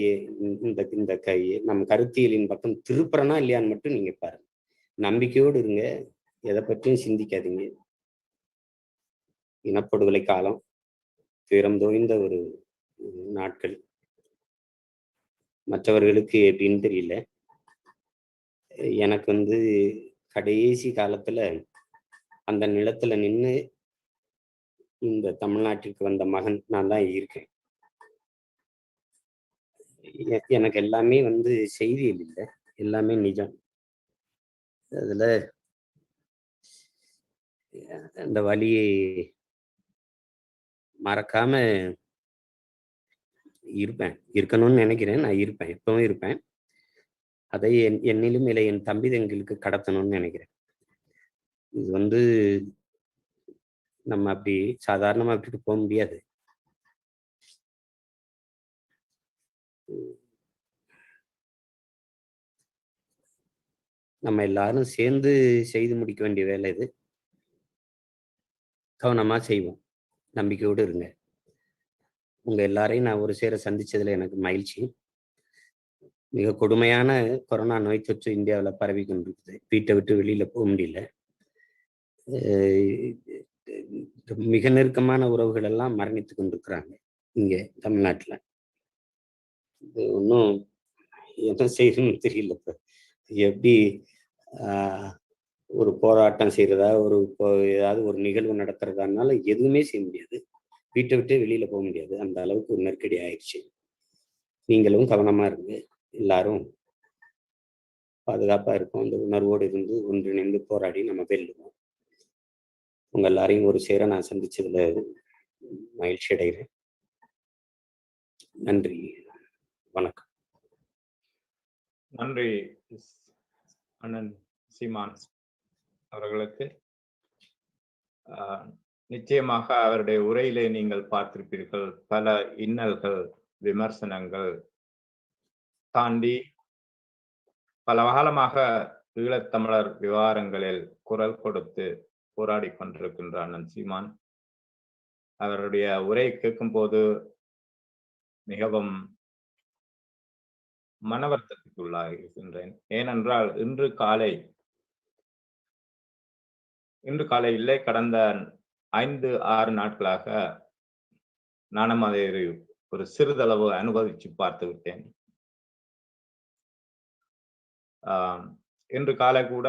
இந்த நம் கருத்தியலின் பக்கம் திருப்புறனா இல்லையான்னு மட்டும் நீங்க பாருங்க. நம்பிக்கையோடு இருங்க, எதை பற்றியும் சிந்திக்காதீங்க. இனப்படுகொலை காலம், துயரம் தோய்ந்த ஒரு நாட்கள். மற்றவர்களுக்கு எப்படின்னு தெரியல, எனக்கு கடைசி காலத்துல அந்த நிலத்துல நின்று இந்த தமிழ்நாட்டிற்கு வந்த மகன் நான் தான் இருக்கேன். எனக்கு எல்லாமே செய்தியில் இல்லை, எல்லாமே நிஜம். அதுல அந்த வழியை மறக்காம இருக்கணும்னு நினைக்கிறேன். நான் இருப்பேன், எப்பவும் இருப்பேன். அதை என்னிலும் இல்லை என் தம்பி தங்களுக்கு கடத்தணும்னு நினைக்கிறேன். இது நம்ம அப்படி சாதாரணமா விட்டுட்டு போக முடியாது. நம்ம எல்லாரும் சேர்ந்து செய்து முடிக்க வேண்டிய வேலை இது. கவனமா செய்வோம், நம்பிக்கையோடு இருங்க. உங்க எல்லாரையும் நான் ஒரு சேர சந்திச்சதுல எனக்கு மகிழ்ச்சி. மிக கொடுமையான கொரோனா நோய் தொற்று இந்தியாவில் பரவி கொண்டிருக்குது. வீட்டை விட்டு வெளியில போக முடியல. மிக நெருக்கமான உறவுகள் எல்லாம் மரணித்து கொண்டிருக்கிறாங்க இங்க தமிழ்நாட்டுல. ஒன்றும் என்ன செய்யணும்னு தெரியல. இப்ப எப்படி ஒரு போராட்டம் செய்யறதா, ஏதாவது ஒரு நிகழ்வு நடத்துறதானால எதுவுமே செய்ய முடியாது. வீட்டை விட்டே வெளியில போக முடியாது. அந்த அளவுக்கு ஒரு நெருக்கடி ஆயிடுச்சு. நீங்களும் கவனமா இருங்க. எல்லாரும் பாதுகாப்பா இருக்கும். அந்த உணர்வோடு இருந்து ஒன்றிணைந்து போராடி நம்ம வெல்லுவோம். உங்க எல்லாரையும் ஒரு சேர நான் சந்திச்சதுல மகிழ்ச்சி அடைகிறேன். நன்றி, வணக்கம். நன்றி அண்ணன் சீமான் அவர்களுக்கு. நிச்சயமாக அவருடைய உரையிலே நீங்கள் பார்த்திருப்பீர்கள், பல இன்னல்கள், விமர்சனங்கள் தாண்டி பல காலமாக ஈழத்தமிழர் விவகாரங்களில் குரல் கொடுத்து போராடி கொண்டிருக்கின்ற அண்ணன் சீமான் அவருடைய உரை கேட்கும் போது மிகவும் மனவர்த்தத்துக்குள்ளாக இருக்கின்றேன். ஏனென்றால் இன்று காலை இல்லை, கடந்த 5-6 நாட்களாக நானும் அதை ஒரு சிறிதளவு அனுபவிச்சு பார்த்து விட்டேன். இன்று காலை கூட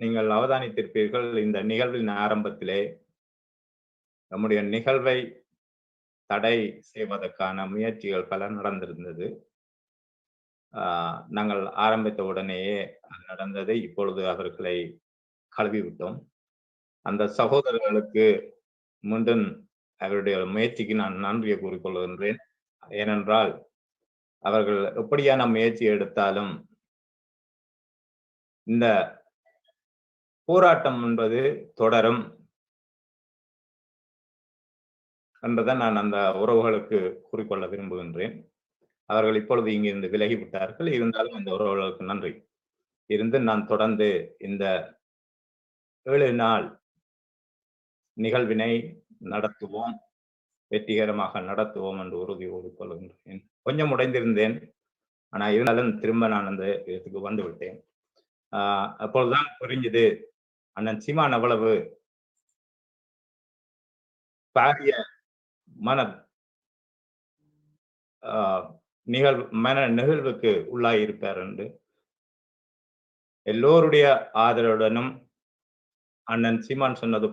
நீங்கள் அவதானித்திருப்பீர்கள், இந்த நிகழ்வின் ஆரம்பத்திலே நம்முடைய நிகழ்வை தடை செய்வதற்கான முயற்சிகள் பல நடந்திருந்தது. நாங்கள் ஆரம்பித்த உடனேயே அது நடந்ததை இப்பொழுது அவர்களை கழுவி விட்டோம். அந்த சகோதரர்களுக்கு மீண்டும் அவருடைய முயற்சிக்கு நான் நன்றியை கூறிக்கொள்கின்றேன். ஏனென்றால் அவர்கள் எப்படியான முயற்சி எடுத்தாலும் இந்த போராட்டம் என்பது தொடரும் என்பதை நான் அந்த உறவுகளுக்கு கூறிக்கொள்ள விரும்புகின்றேன். அவர்கள் இப்பொழுது இங்கிருந்து விலகிவிட்டார்கள். இருந்தாலும் அந்த உறவுகளுக்கு நன்றி இருந்து நான் தொடர்ந்து இந்த 7 நாள் நிகழ்வினை நடத்துவோம், வெற்றிகரமாக நடத்துவோம் என்று உறுதி கூறிக்கொள்கின்றேன். கொஞ்சம் உடைந்திருந்தேன், ஆனா இருந்தாலும் திரும்ப நான் அந்த இடத்துக்கு வந்து விட்டேன். அப்பொழுதுதான் புரிஞ்சுது அண்ணன் சீமான் அவ்வளவு பாரிய மன நிகழ்வுக்கு உள்ளாயிருப்பார் என்று. எல்லோருடைய ஆதரவுடனும் அண்ணன் சீமான் சொன்னது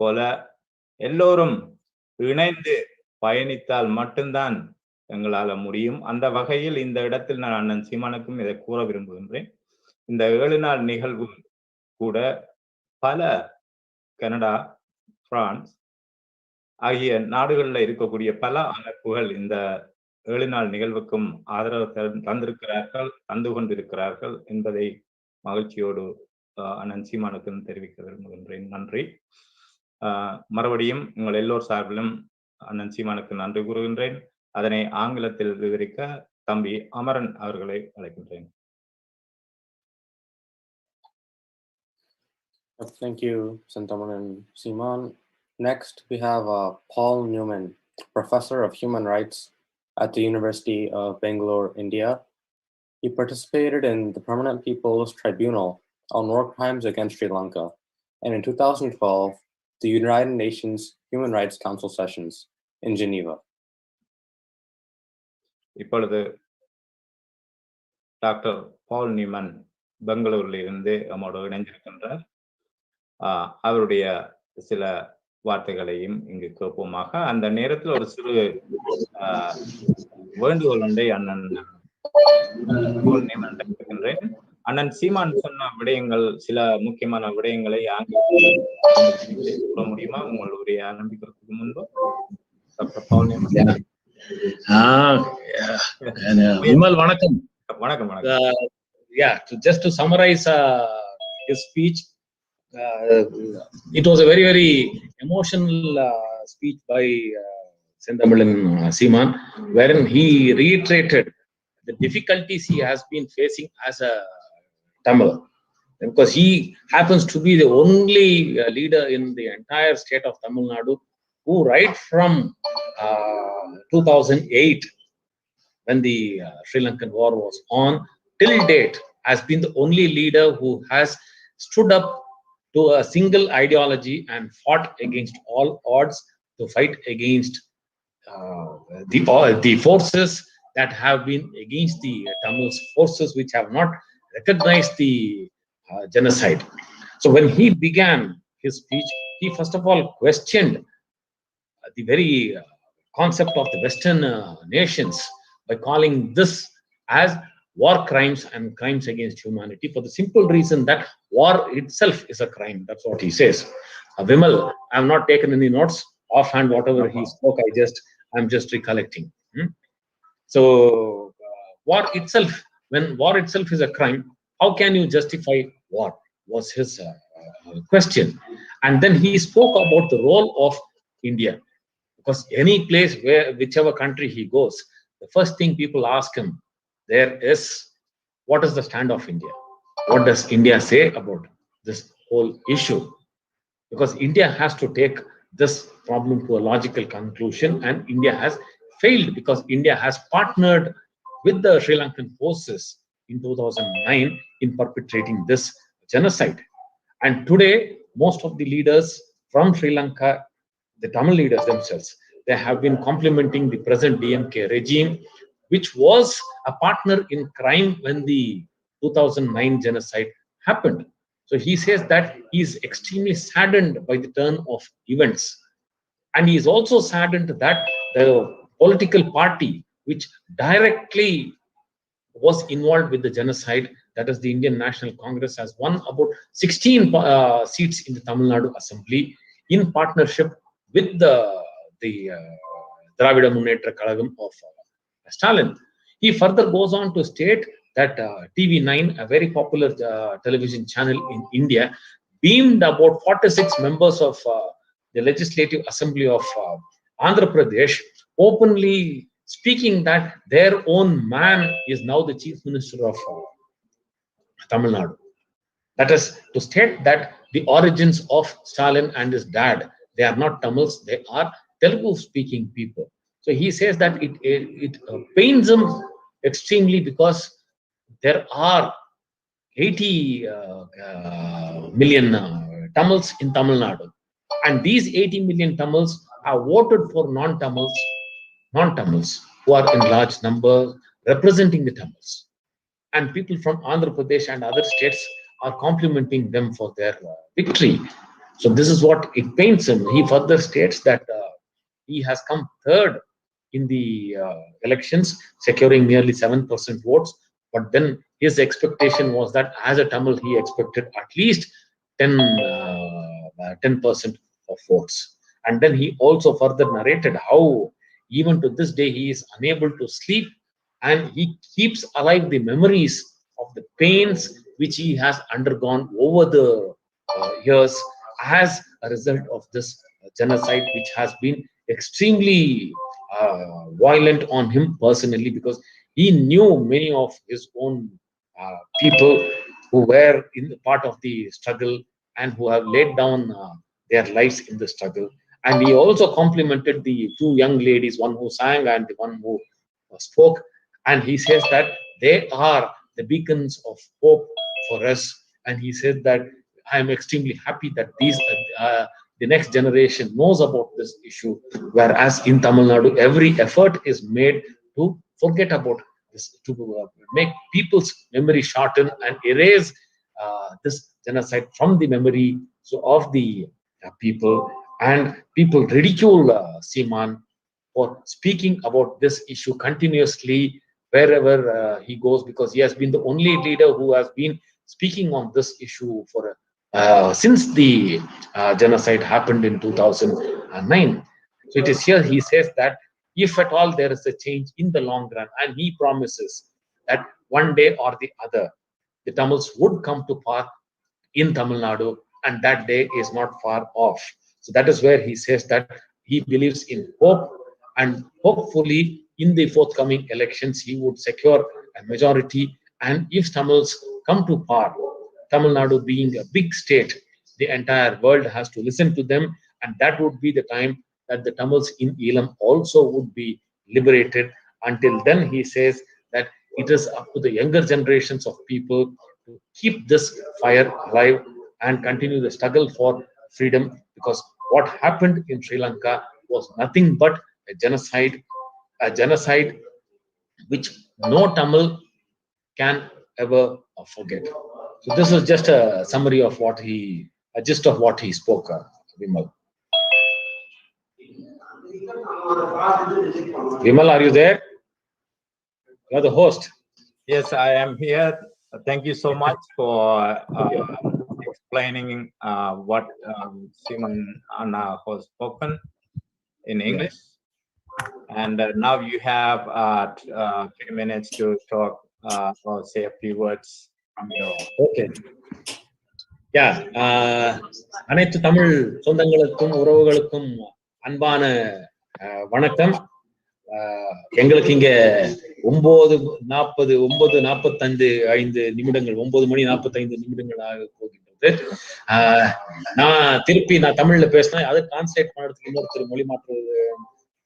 போல எல்லோரும் இணைந்து பயணித்தால் மட்டும்தான் எங்களால முடியும். அந்த வகையில் இந்த இடத்தில் நான் அண்ணன் சீமானுக்கும் இதை கூற விரும்புகின்றேன். இந்த 7 நாள் நிகழ்வு கூட பல கனடா, பிரான்ஸ் ஆகிய நாடுகளில் இருக்கக்கூடிய பல அமைப்புகள் இந்த 7 நாள் நிகழ்வுக்கும் ஆதரவு தந்து கொண்டிருக்கிறார்கள் என்பதை மகிழ்ச்சியோடு அண்ணன் சீமானுக்கும் தெரிவிக்க விரும்புகின்றேன். நன்றி. மறுபடியும் உங்கள் எல்லோர் சார்பிலும் அண்ணன் சீமானுக்கு நன்றி கூறுகின்றேன். அதனை ஆங்கிலத்தில் விவரிக்க தம்பி அமரன் அவர்களை அழைக்கின்றேன். Thank you, Sentaman and Seeman. Next, we have Paul Newman, Professor of Human Rights at the University of Bangalore, India. He participated in the Permanent People's Tribunal on War Crimes against Sri Lanka, and in 2012, the United Nations Human Rights Council sessions in Geneva. இப்பொழுது doctor பால் Neumann பெங்களூரில் இருந்து நம்மோடு இணைந்திருக்கின்றார். அவருடைய சில வார்த்தைகளையும் இங்கு கேட்போமாக. அந்த நேரத்தில் ஒரு சிறு வேண்டுகோள் ஒன்றை அண்ணன் இருக்கின்றேன். அண்ணன் சீமான் சொன்ன விடயங்கள், சில முக்கியமான விடயங்களை ஆங்கிலத்தில் கூற முடியுமா உங்களுடைய ஆரம்பிக்கிறதுக்கு முன்பு? டாக்டர் பால் நியூமன். விமல், வணக்கம். வணக்கம். வணக்கம். Just to summarize his speech, it was a very, very emotional speech by Sentamilan Seeman, wherein he reiterated the difficulties he has been facing as a Tamil, because he happens to be the only leader in the entire state of Tamil Nadu who, right from 2008, when the Sri Lankan war was on, till date, has been the only leader who has stood up to a single ideology and fought against all odds to fight against the forces that have been against the Tamil forces, which have not recognized the genocide. So when he began his speech, he first of all questioned the very concept of the Western nations by calling this as war crimes and crimes against humanity, for the simple reason that war itself is a crime. That's what he says. Vimal, I have not taken any notes offhand. Whatever he spoke, I'm just recollecting. So war itself, when war itself is a crime, how can you justify war? Was his question. And then he spoke about the role of India, because any place whichever country he goes, the first thing people ask him there is, what is the stand of India? What does India say about this whole issue? Because India has to take this problem to a logical conclusion, and India has failed because India has partnered with the Sri Lankan forces in 2009 in perpetrating this genocide. And today, most of the leaders from Sri Lanka, the Tamil leaders themselves, they have been complimenting the present DMK regime, which was a partner in crime when the 2009 genocide happened. So he says that he is extremely saddened by the turn of events. And he is also saddened that the political party which directly was involved with the genocide, that is the Indian National Congress, has won about 16 seats in the Tamil Nadu Assembly in partnership with the Dravida Munnetra Kalagam of Stalin. He further goes on to state that TV9, a very popular television channel in India, beamed about 46 members of the Legislative Assembly of Andhra Pradesh, openly speaking that their own man is now the Chief Minister of Tamil Nadu. That is to state that the origins of Stalin and his dad, they are not Tamils, they are Telugu-speaking people. So he says that it pains him extremely because there are 80 million Tamils in Tamil Nadu. And these 80 million Tamils have voted for non-Tamils who are in large numbers representing the Tamils. And people from Andhra Pradesh and other states are complimenting them for their victory. So this is what it pains him. He further states that he has come third in the elections, securing nearly 7% votes. But then his expectation was that as a Tamil, he expected at least 10% of votes. And then he also further narrated how even to this day he is unable to sleep, and he keeps alive the memories of the pains which he has undergone over the years as a result of this genocide, which has been extremely violent on him personally, because he knew many of his own people who were in the part of the struggle and who have laid down their lives in the struggle. And he also complimented the two young ladies, one who sang and the one who spoke. And he says that they are the beacons of hope for us. And he said that I am extremely happy that the next generation knows about this issue, whereas in Tamil Nadu, every effort is made to forget about this, to make people's memory shorten and erase this genocide from the memory of the people. And people ridicule Seaman for speaking about this issue continuously wherever he goes, because he has been the only leader who has been speaking on this issue for since the genocide happened in 2009. So it is here he says that if at all there is a change in the long run, and he promises that one day or the other, the Tamils would come to power in Tamil Nadu, and that day is not far off. So that is where he says that he believes in hope, and hopefully in the forthcoming elections he would secure a majority. And if Tamils come to power, Tamil Nadu being a big state, the entire world has to listen to them, and that would be the time that the Tamils in Elam also would be liberated. Until then, he says that it is up to the younger generations of people to keep this fire alive and continue the struggle for freedom, because what happened in Sri Lanka was nothing but a genocide which no Tamil can ever forget. So this is just a summary of what he, a gist of what he spoke, Vimal. Vimal, are you there? You are the host. Yes, I am here. Thank you so much for explaining what Simon Anna has spoken in English. And now you have 3 minutes to talk or say a few words from your. Okay. Yeah. அனைத்து தமிழ் சொந்தங்களுக்கும் உறவுகளுக்கும் அன்பான வணக்கம். எங்களுக்கு இங்க 9:45 நிமிடங்கள் 9:45 ஆக போகின்றது. நான் தமிழ்ல பேசினேன், அதை டிரான்ஸ்லேட் பண்றதுக்கு இன்னொருத்தர் மொழி மாற்றம்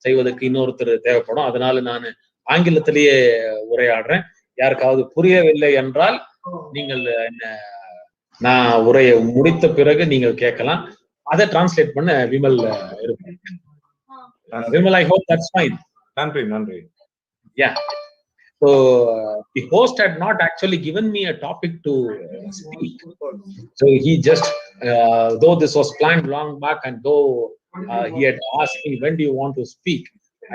செய்வதற்கு இன்னொருத்தர் தேவைப்படும். அதனால நான் ஆங்கிலத்திலேயே உரையாடுறேன். யாருக்காவது புரியவில்லை என்றால் நீங்கள் என்ன, நான் உரையை முடித்த பிறகு நீங்கள் கேட்கலாம். அதை டிரான்ஸ்லேட் பண்ண விமல் இருப்பேன். Vimal, I hope that's fine. Nandri. Yeah. So the host had not actually given me a topic to speak. So he just, though this was planned long back and though he had asked me, when do you want to speak?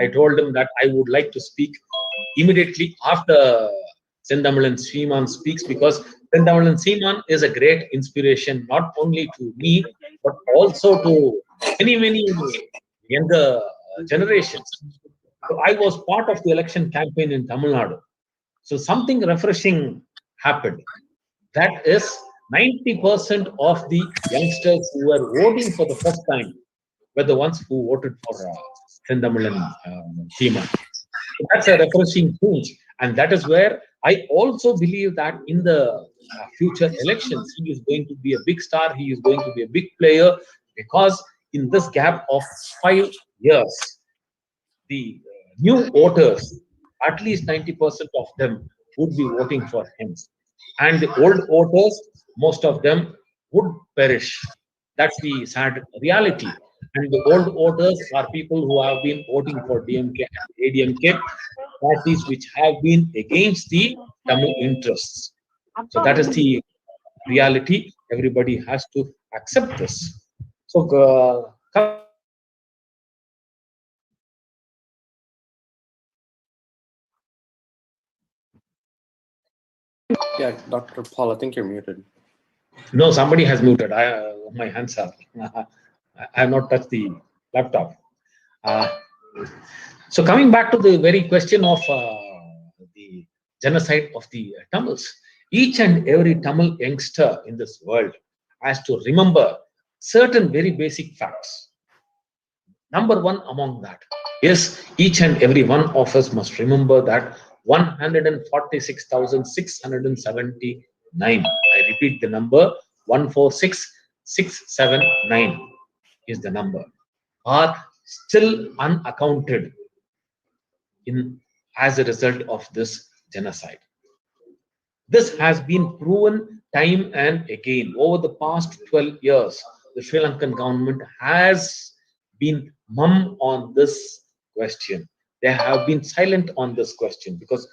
I told him that I would like to speak immediately after Sendamilan Seeman speaks, because Sendamilan Seeman is a great inspiration, not only to me, but also to many younger generations. So I was part of the election campaign in Tamil Nadu. So something refreshing happened. That is 90% of the youngsters who were voting for the first time were the ones who voted for Sendamilan Seeman. So that's a refreshing change. And that is where I also believe that in the future elections, he is going to be a big star. He is going to be a big player, because in this gap of 5 years, the new voters, at least 90% of them would be voting for him. And the old voters, most of them would perish. That's the sad reality. And the old voters are people who have been voting for DMK and ADMK, parties which have been against the Tamil interests. So that is the reality. Everybody has to accept this. So Yeah, Dr. Paul, I think you're muted. no, somebody has muted. My hands are. I have not touched the laptop. So coming back to the very question of the genocide of the Tamils, each and every Tamil youngster in this world has to remember certain very basic facts. Number one among that is, each and every one of us must remember that 146,679, I repeat the number, 146,679 is the number, are still unaccounted as a result of this genocide. This has been proven time and again. Over the past 12 years, the Sri Lankan government has been mum on this question. They have been silent on this question, because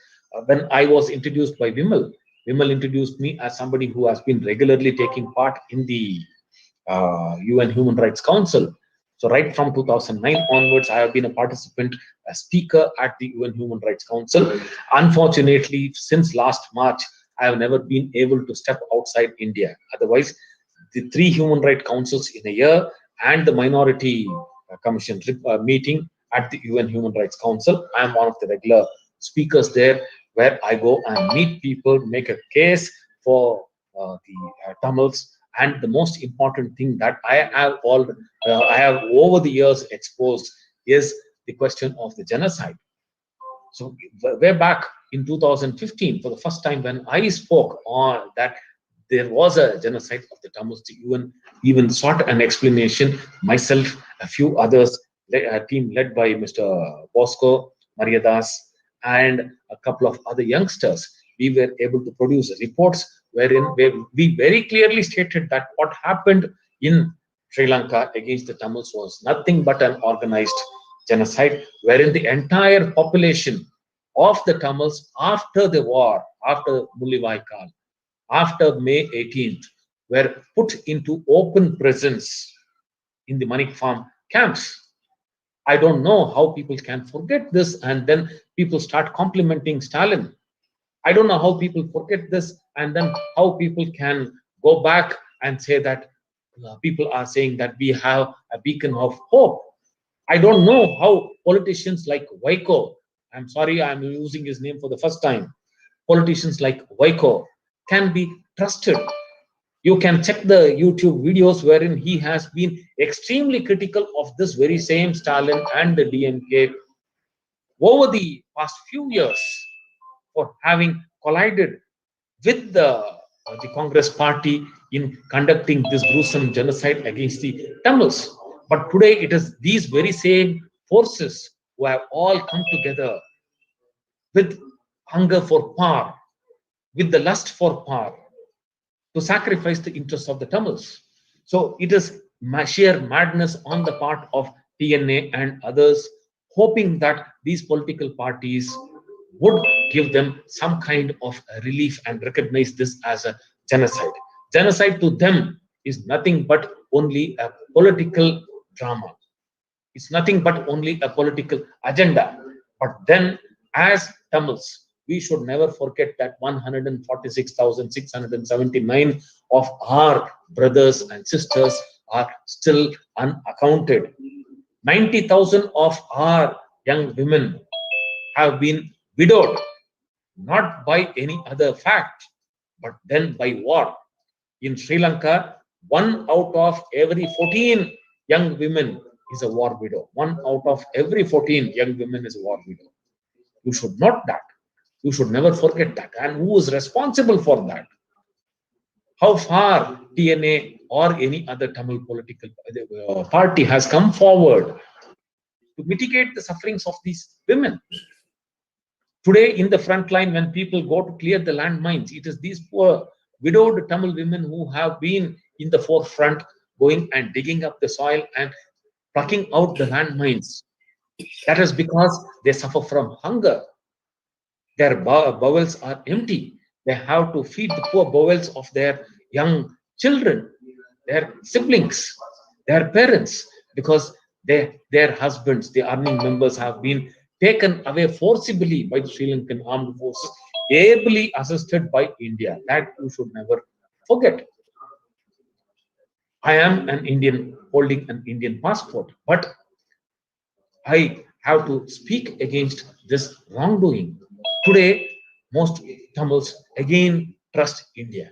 when I was introduced by Vimal introduced me as somebody who has been regularly taking part in the UN Human Rights Council. So right from 2009 onwards, I have been a participant, a speaker at the UN Human Rights Council. Unfortunately, since last March, I have never been able to step outside India. Otherwise, the 3 human rights councils in a year and the minority commission meeting at the UN Human Rights Council, I am one of the regular speakers there, where I go and meet people, make a case for the Tamils. And the most important thing that I have over the years exposed is the question of the genocide. So way back in 2015, for the first time when I spoke on that there was a genocide of the Tamils, the UN even sought an explanation. Myself, a few others, a team led by Mr. Bosco Mariadas and a couple of other youngsters, we were able to produce reports wherein we very clearly stated that what happened in Sri Lanka against the Tamils was nothing but an organized genocide, wherein the entire population of the Tamils after the war, after Mullivai Kal, after May 18th were put into open presence in the Manik Farm camps. I don't know how people can forget this, and then people start complimenting Stalin. I don't know how people forget this, and then how people can go back and say that people are saying that we have a beacon of hope. I don't know how politicians like Waiko, I'm sorry, I'm using his name for the first time, politicians like Waiko can be trusted. You can check the YouTube videos wherein he has been extremely critical of this very same Stalin and the DMK over the past few years for having collided with the Congress party in conducting this gruesome genocide against the Tamils. But today it is these very same forces who have all come together with hunger for power, with the lust for power, to sacrifice the interests of the Tamils. So it is sheer madness on the part of TNA and others, hoping that these political parties would give them some kind of relief and recognize this as a genocide. Genocide to them is nothing but only a political drama. It's nothing but only a political agenda. But then, as Tamils, we should never forget that 146,679 of our brothers and sisters are still unaccounted. 90,000 of our young women have been widowed, not by any other fact, but then by war. In Sri Lanka, 1 out of every 14 young women is a war widow. 1 out of every 14 young women is a war widow. You should note that. You should never forget that. And who is responsible for that? How far TNA or any other Tamil political party has come forward to mitigate the sufferings of these women? Today, in the front line, when people go to clear the landmines, it is these poor widowed Tamil women who have been in the forefront, going and digging up the soil and plucking out the landmines. That is because they suffer from hunger. Their bowels are empty. They have to feed the poor bowels of their young children, their siblings, their parents, because their husbands, the earning members, have been taken away forcibly by the Sri Lankan armed forces, ably assisted by India. That you should never forget. I am an Indian holding an Indian passport, but I have to speak against this wrongdoing. Today, most Tamils again trust India.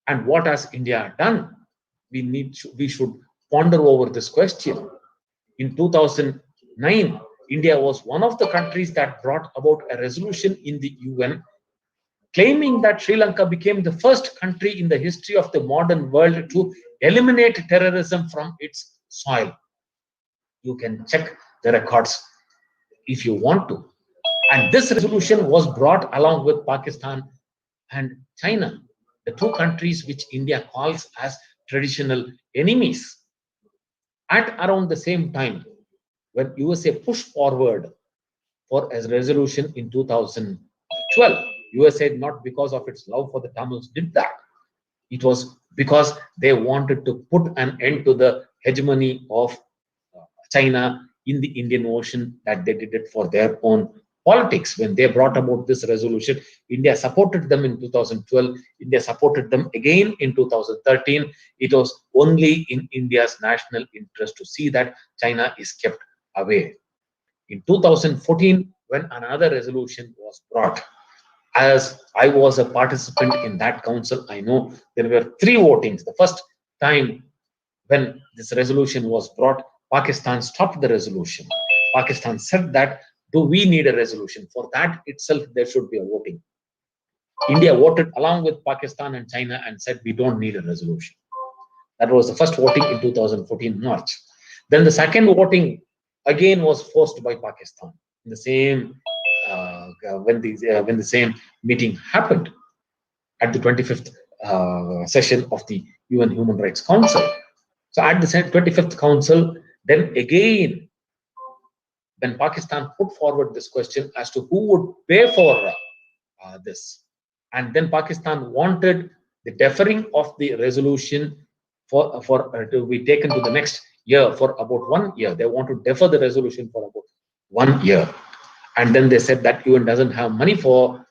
And what has India done? We should ponder over this question. In 2009, India was one of the countries that brought about a resolution in the UN claiming that Sri Lanka became the first country in the history of the modern world to eliminate terrorism from its soil. You can check the records if you want to. And this resolution was brought along with Pakistan and China, the two countries which India calls as traditional enemies. At around the same time, when USA pushed forward for a resolution in 2012, USA, not because of its love for the Tamils, did that. It was because they wanted to put an end to the hegemony of China in the Indian Ocean, that they did it for their own politics. When they brought about this resolution, India supported them in 2012. India supported them again in 2013. It was only in India's national interest to see that China is kept away. In 2014, when another resolution was brought, as I was a participant in that council, I know there were 3 votings. The first time when this resolution was brought, Pakistan stopped the resolution. Pakistan said that, do we need a resolution? For that itself, there should be a voting. India voted along with Pakistan and China and said, we don't need a resolution. That was the first voting in 2014 March. Then the second voting again was forced by Pakistan in the same when the same meeting happened at the 25th session of the UN Human Rights Council. So at the 25th Council, then again, when Pakistan put forward this question as to who would pay for this, And then Pakistan wanted the deferring of the resolution to be taken to the next year for about 1 year. They want to defer the resolution for about 1 year. And then they said that UN doesn't have money for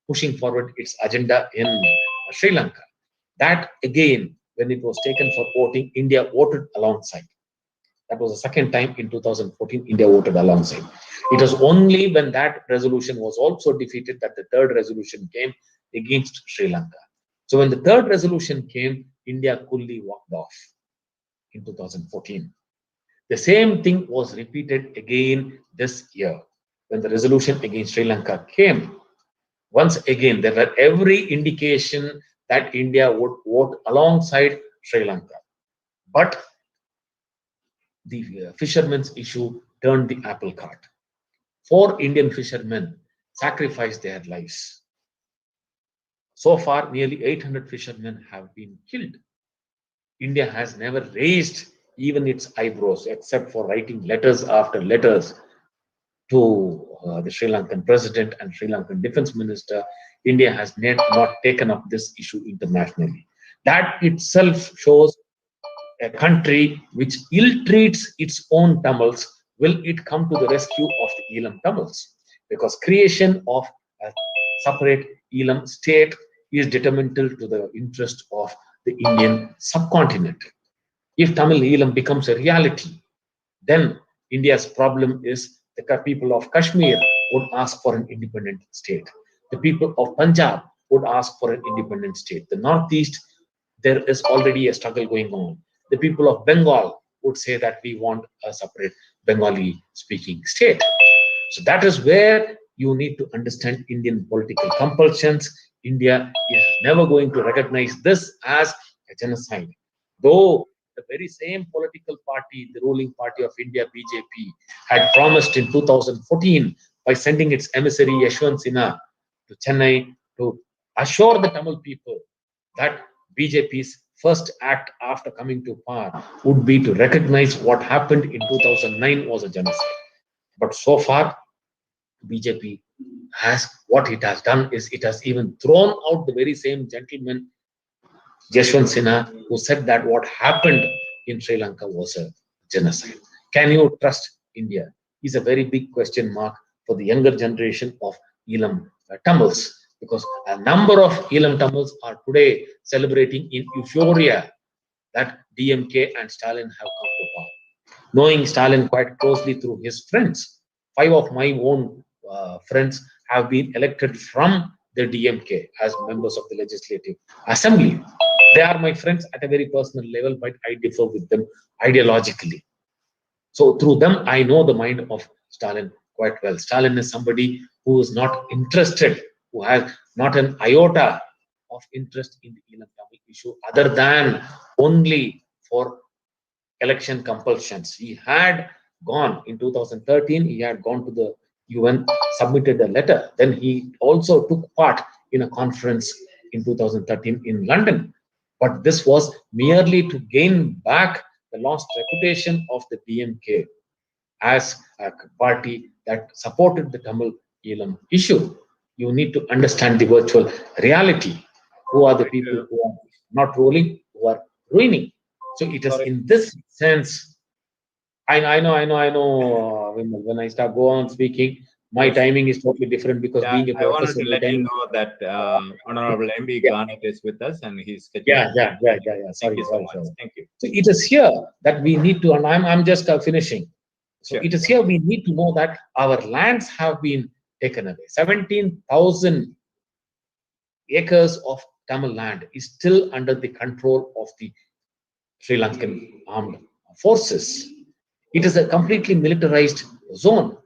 pushing forward its agenda in Sri Lanka. That again, when it was taken for voting, India voted alongside. That was the second time in 2014 India voted alongside. It was only when that resolution was also defeated that the third resolution came against Sri Lanka. So when the third resolution came, India coolly walked off in 2014. The same thing was repeated again this year. When the resolution against Sri Lanka came, once again, there were every indication that India would vote alongside Sri Lanka. But the fishermen's issue turned the apple cart. 4 Indian fishermen sacrificed their lives. So far, nearly 800 fishermen have been killed. India has never raised even its eyebrows, except for writing letters after letters to the Sri Lankan president and Sri Lankan defense minister. India has not taken up this issue internationally. That itself shows a country which ill-treats its own Tamils. Will it come to the rescue of the Elam Tamils? Because creation of a separate Elam state is detrimental to the interest of the Indian subcontinent. If Tamil Elam becomes a reality, then India's problem is the people of Kashmir would ask for an independent state. The people of Punjab would ask for an independent state. The Northeast, there is already a struggle going on. The people of Bengal would say that we want a separate Bengali-speaking state. So that is where you need to understand Indian political compulsions. India is never going to recognize this as a genocide. Though the very same political party, the ruling party of India, BJP, had promised in 2014 by sending its emissary Yashwant Sinha to Chennai to assure the Tamil people that BJP's first act after coming to power would be to recognize what happened in 2009 was a genocide. But so far, BJP what it has done is it has even thrown out the very same gentleman, Yashwant Sinha, who said that what happened in Sri Lanka was a genocide. Can you trust India? Is a very big question mark for the younger generation of Elam Tamils, because a number of Elam Tamils are today celebrating in euphoria that DMK and Stalin have come to power. Knowing Stalin quite closely through his friends, 5 of my own friends have been elected from the DMK as members of the Legislative Assembly. They are my friends at a very personal level, but I differ with them ideologically. So through them, I know the mind of Stalin quite well. Stalin is somebody who is not interested, who has not an iota of interest in the Elam Tamil issue other than only for election compulsions. He had gone in 2013, he had gone to the UN, submitted a letter. Then he also took part in a conference in 2013 in London. But this was merely to gain back the lost reputation of the DMK as a party that supported the Tamil Elam issue. You need to understand the virtual reality. Who are the people who are not ruling, who are ruining? So it is in this sense. I know. When I start go on speaking, my timing is totally different because being a I wanted professor. to let you know that Honorable MB Garnet is with us and he's Yeah. Sorry. Thank you. So it is here that we need to, and I'm just finishing. So it is here we need to know that our lands have been taken away. 17,000 acres of Tamil land is still under the control of the Sri Lankan armed forces. It is a completely militarized zone.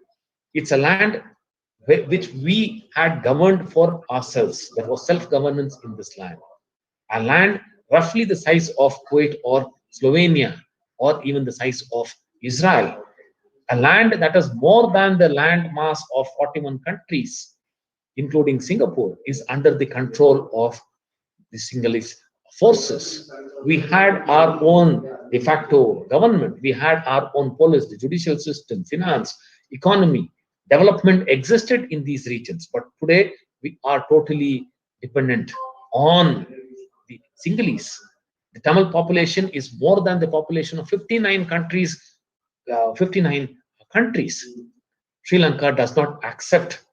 It's a land which we had governed for ourselves. There was self-governance in this land. A land roughly the size of Kuwait or Slovenia, or even the size of Israel. A land that is more than the land mass of 41 countries, including Singapore, is under the control of the Sinhalese forces. We had our own de facto government. We had our own police, the judicial system, finance, economy. Development existed in these regions. But today, we are totally dependent on the Sinhalese. The Tamil population is more than the population of 59 countries. 59 countries. Sri Lanka does not accept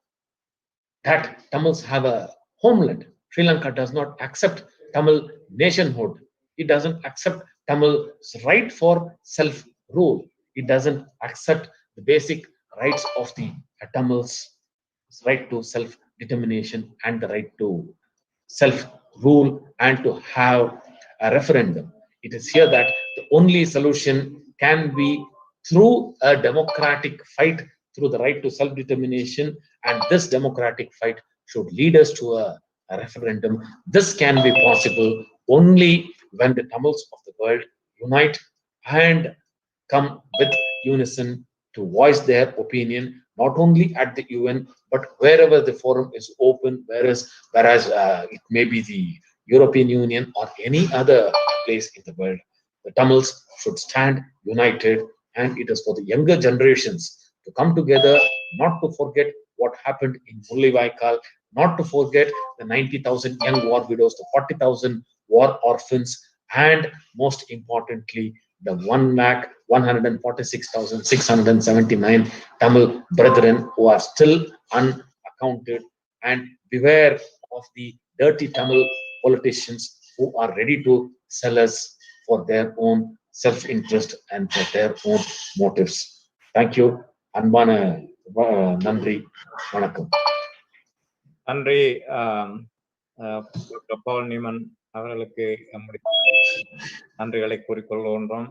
that Tamils have a homeland. Sri Lanka does not accept Tamil nationhood. It doesn't accept Tamil's right for self-rule. It doesn't accept the basic rights of the Tamils, right to self-determination and the right to self-rule and to have a referendum. It is here that the only solution can be through a democratic fight, through the right to self-determination, and this democratic fight should lead us to a referendum. This can be possible only when the Tamils of the world unite and come with unison to voice their opinion, not only at the UN, but wherever the forum is open, whereas it may be the European Union or any other place in the world. The Tamils should stand united, and it is for the younger generations to come together, not to forget what happened in Mullaivaikkal, not to forget the 90,000 young war widows, the 40,000 war orphans, and most importantly, the 1,146,679 Tamil brethren who are still unaccounted, and beware of the dirty Tamil politicians who are ready to sell us for their own self-interest and for their own motives. Thank you. அன்பான நன்றி, வணக்கம். நன்றி doctor Pavul Neumann அவர்களுக்கு நம்முடைய நன்றிகளை கூறிக்கொள்கின்றோம்.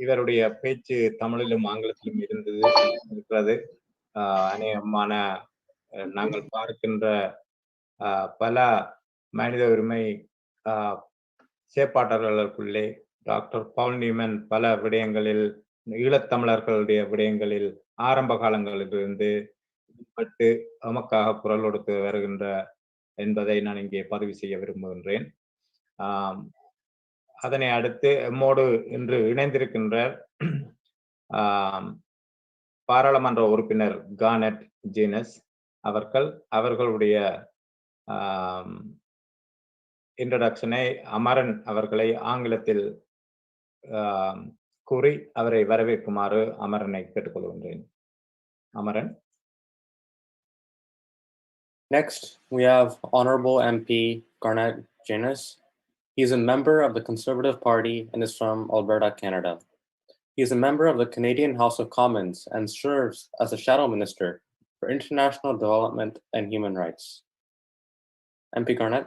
இவருடைய பேச்சு தமிழிலும் ஆங்கிலத்திலும் இருக்கிறது. அநேகமான நாங்கள் பார்க்கின்ற பல மனித உரிமை செயற்பாட்டாளர்களுக்குள்ளே டாக்டர் பவுல் நியூமன் பல விடயங்களில், ஈழத்தமிழர்களுடைய விடயங்களில் ஆரம்ப காலங்களிலிருந்து பட்டு நமக்காக குரல் கொடுத்து வருகின்ற என்பதை நான் இங்கே பதிவு செய்ய விரும்புகின்றேன். அதனை அடுத்து எம்மோடு இன்று இணைந்திருக்கின்ற பாராளுமன்ற உறுப்பினர் கானட் ஜீனஸ் அவர்களுடைய இன்ட்ரோடக்ஷனை அமரன் அவர்களை ஆங்கிலத்தில் கூறி அவரை வரவேற்குமாறு அமரனை கேட்டுக்கொள்கின்றேன். Amaran. Next, we have Honorable MP Garnet Janus. He is a member of the Conservative Party and is from Alberta, Canada. He is a member of the Canadian House of Commons and serves as a Shadow Minister for International Development and Human Rights. MP Garnet.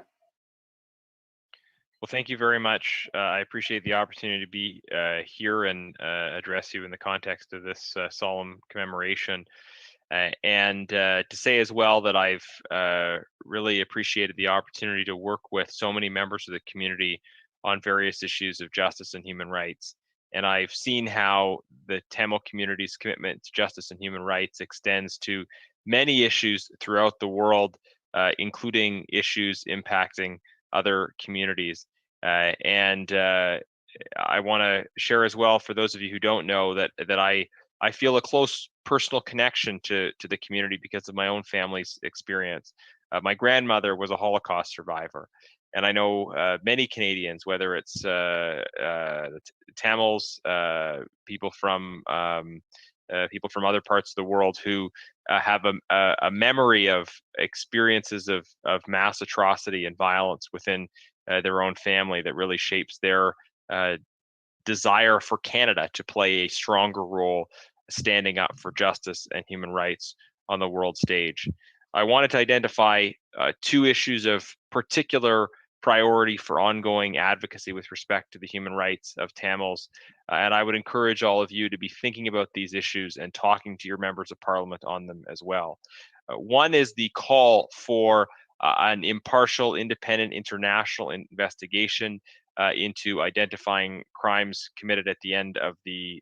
Well, thank you very much. I appreciate the opportunity to be here and address you in the context of this solemn commemoration. And to say as well that I've really appreciated the opportunity to work with so many members of the community on various issues of justice and human rights. And I've seen how the Tamil community's commitment to justice and human rights extends to many issues throughout the world, including issues impacting other communities. And I want to share as well, for those of you who don't know, that I feel a close personal connection to the community because of my own family's experience. My grandmother was a Holocaust survivor, and I know many Canadians, whether it's Tamils, people from other parts of the world, who have a memory of experiences of mass atrocity and violence within their own family that really shapes their desire for Canada to play a stronger role standing up for justice and human rights on the world stage. I wanted to identify two issues of particular priority for ongoing advocacy with respect to the human rights of Tamils. And I would encourage all of you to be thinking about these issues and talking to your members of parliament on them as well. One is the call for an impartial, independent international investigation into identifying crimes committed at the end of the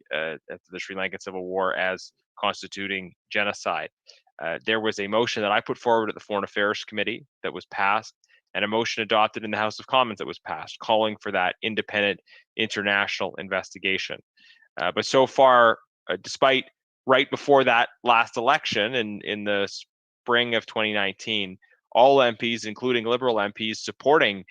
Sri Lankan Civil War as constituting genocide. There was a motion that I put forward at the Foreign Affairs Committee that was passed, and a motion adopted in the House of Commons that was passed, calling for that independent international investigation. But so far, despite right before that last election in the spring of 2019, all MPs, including Liberal MPs, supporting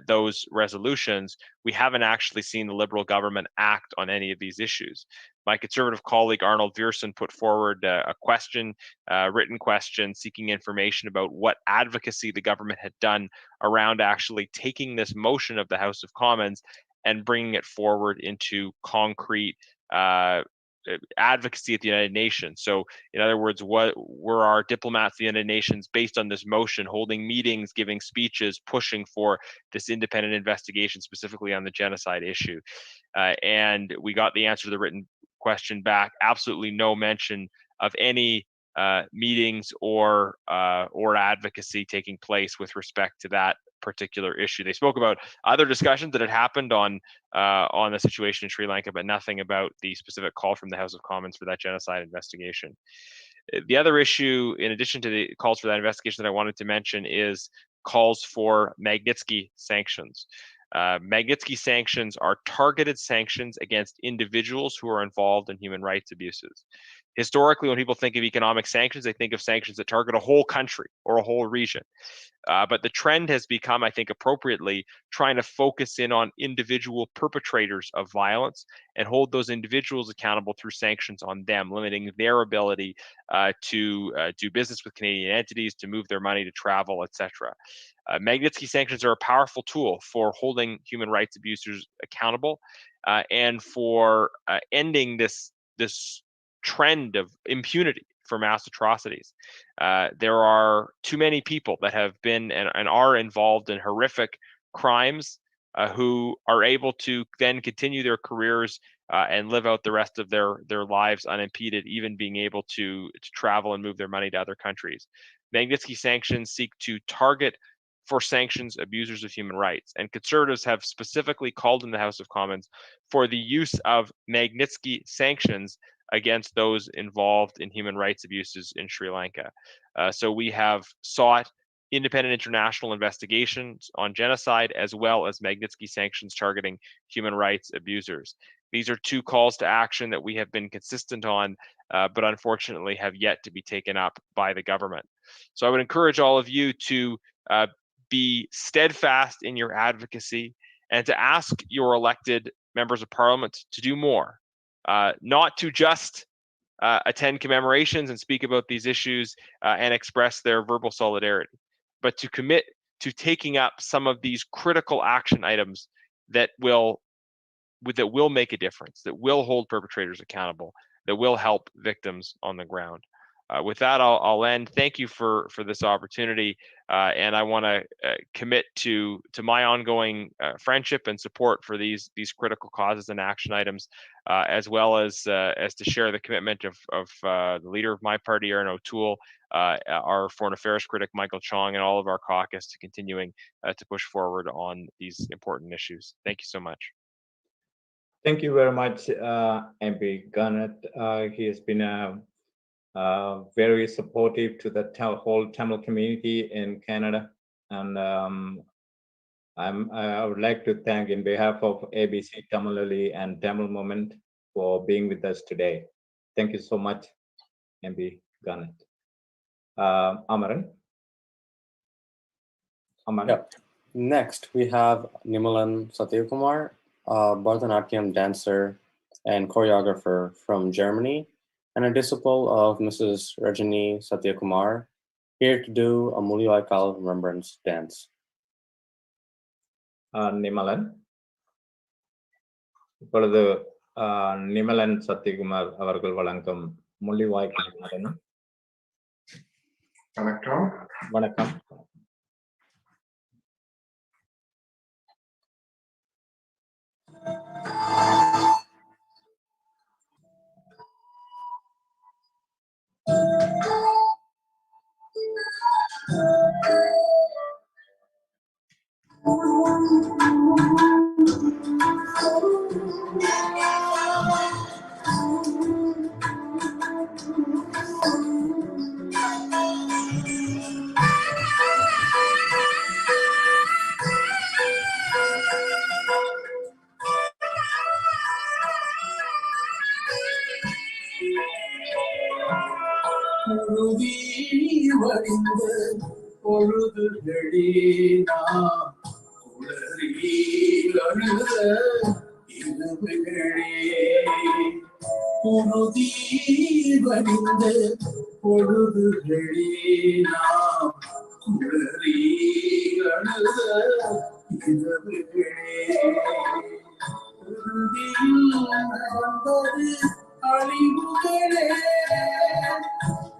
those resolutions, we haven't actually seen the Liberal government act on any of these issues. My Conservative colleague Arnold Viersen put forward a question, written question, seeking information about what advocacy the government had done around actually taking this motion of the House of Commons and bringing it forward into concrete advocacy at the United Nations. So in other words, what were our diplomats at the United Nations based on this motion, holding meetings, giving speeches, pushing for this independent investigation specifically on the genocide issue? And we got the answer to the written question back. Absolutely no mention of any meetings or advocacy taking place with respect to that particular issue. They spoke about other discussions that had happened on the situation in Sri Lanka, but nothing about the specific call from the House of Commons for that genocide investigation. The other issue, in addition to the calls for that investigation that I wanted to mention, is calls for Magnitsky sanctions. Magnitsky sanctions are targeted sanctions against individuals who are involved in human rights abuses. Historically, when people think of economic sanctions, they think of sanctions that target a whole country or a whole region. But the trend has become, I think appropriately, trying to focus in on individual perpetrators of violence and hold those individuals accountable through sanctions on them, limiting their ability to do business with Canadian entities, to move their money, to travel, etc. Magnitsky sanctions are a powerful tool for holding human rights abusers accountable and for ending this trend of impunity for mass atrocities. There are too many people that have been and are involved in horrific crimes who are able to then continue their careers and live out the rest of their lives unimpeded, even being able to travel and move their money to other countries. Magnitsky sanctions seek to target for sanctions abusers of human rights, and Conservatives have specifically called in the House of Commons for the use of Magnitsky sanctions against those involved in human rights abuses in Sri Lanka. So we have sought independent international investigations on genocide, as well as Magnitsky sanctions targeting human rights abusers. These are two calls to action that we have been consistent on, but unfortunately have yet to be taken up by the government. So I would encourage all of you to be steadfast in your advocacy and to ask your elected members of parliament to do more. Not to just attend commemorations and speak about these issues and express their verbal solidarity, but to commit to taking up some of these critical action items that will make a difference, that will hold perpetrators accountable, that will help victims on the ground. With that, I'll end. Thank you for this opportunity, and I want to commit to my ongoing friendship and support for these critical causes and action items, as well as to share the commitment of the leader of my party, Aaron O'Toole, our foreign affairs critic Michael Chong, and all of our caucus to continuing to push forward on these important issues. Thank you so much. Thank you very much, MP Garnett. He has been very supportive to the whole Tamil community in Canada, and I would like to thank, in behalf of ABC Tamilali and Tamil Movement, for being with us today. Thank you so much, MP Garnett. Amaran. Yep. Next, we have Nimalan Satyakumar, a Bharatanatyam dancer and choreographer from Germany, and a disciple of Mrs. Rajini Satyakumar, here to do a Mulivaikal remembrance dance. Nimalan. இப்பொழுது நிமலன் சத்யகுமார் அவர்கள் வழங்கும் முள்ளிவாய்க்கால் நடனம். வணக்கம். வணக்கம். வடிந்த பொழுதுகளே நாம் குளறி அழுத இரவுகளே குருதி வடிந்த பொழுதுகளே நாம் குளறி அழுத இரவுகளே இறுதியில் வந்தது அழிவுகளே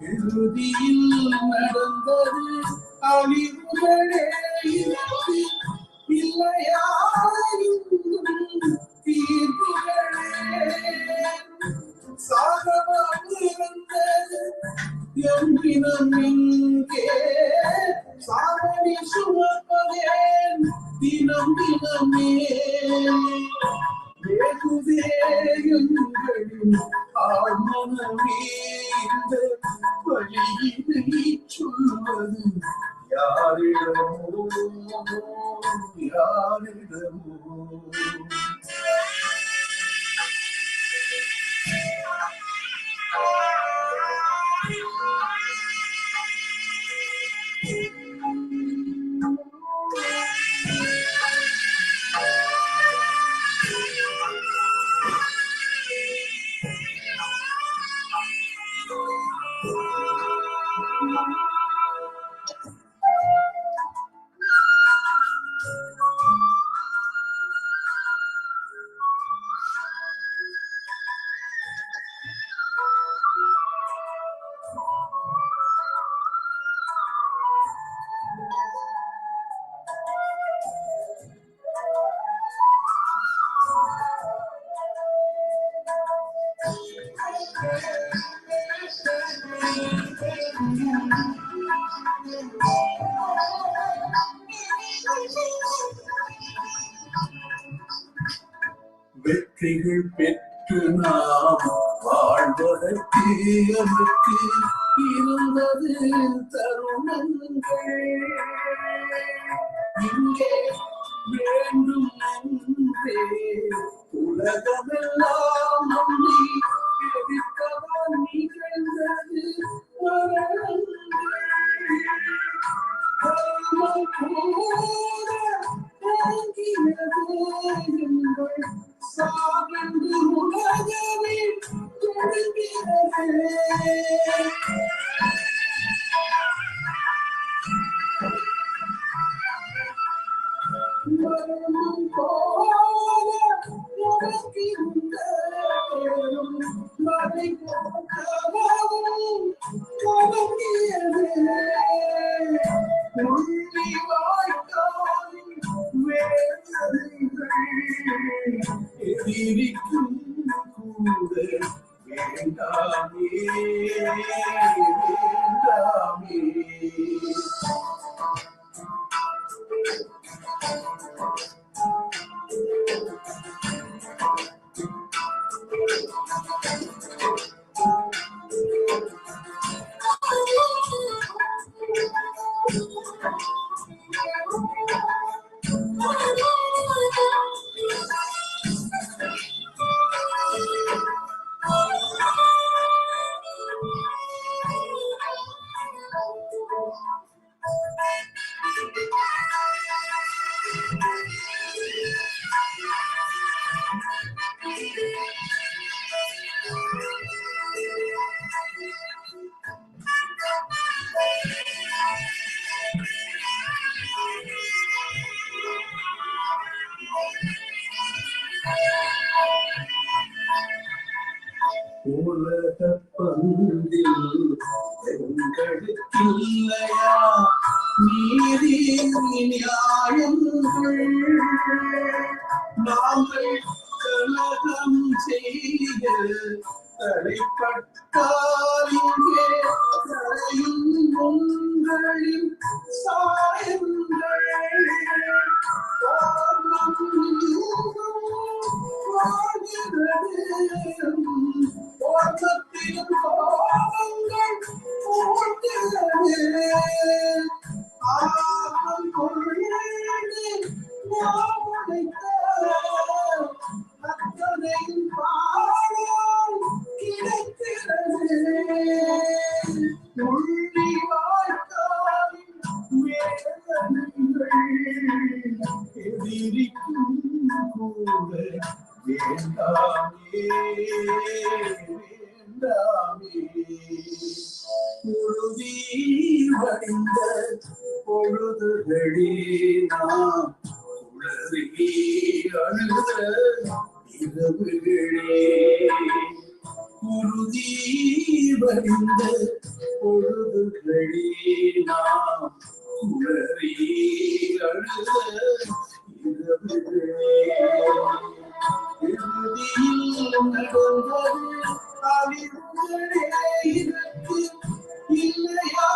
இறுதியில் நடந்தது அழிவுகளே இல்லையாயும் தீர்வுகளே சாகவந்தது எம்பினம் இங்கே சாதனை சுமப்பதேன் தினம் தினமே வேகுதேயங்களின் ஆழ்மனமே இந்த வழியினை சொல்வது யாரிடமோ யாரிடமோ வெற்றிகள் பெற்று நாம் வாழ்வதற்கு நமக்கு இருந்தது தருணங்கள் இங்கே வேண்டும் என்றே உலகமெல்லாம் நம்மை எதிர்க்கதான் நிகழ்ந்தது சாவென்று உலகமே தொடர்கிறது மரணம் போல நடக்கின்ற மழை போகவும் தொடங்கியது உள்ளி வாய்க்காலின் வேதனைகள் எதிரிக்கும் கூட வேண்டாமே வேண்டாமே உலகப் பந்தில் எங்களுக்கில்லையா நீதி நியாயங்கள் நாங்கள் கலகம் செய்த தடைப்பட்டால் இங்கே கரையும் உங்களின் சாயங்கள் ஓட்டத்திலும் கோபங்கள் ஓட்டுகிறது ஆகம் கொள்ளையது நாம் உடைத்த அத்தனையும் பாடம் கிடைக்கிறது உள்ளி வாழ்த்தாலின் வேண்டாமே உறுதி வடிந்த பொழுதுகளே நாம் உளறி அழுத இரவுகளே உறுதி வடிந்த பொழுதுகளே நாம் உளறி அழுத இரவுகளே இறுதியில் நடந்தது அழிவுகளே இதற்கு இல்லையா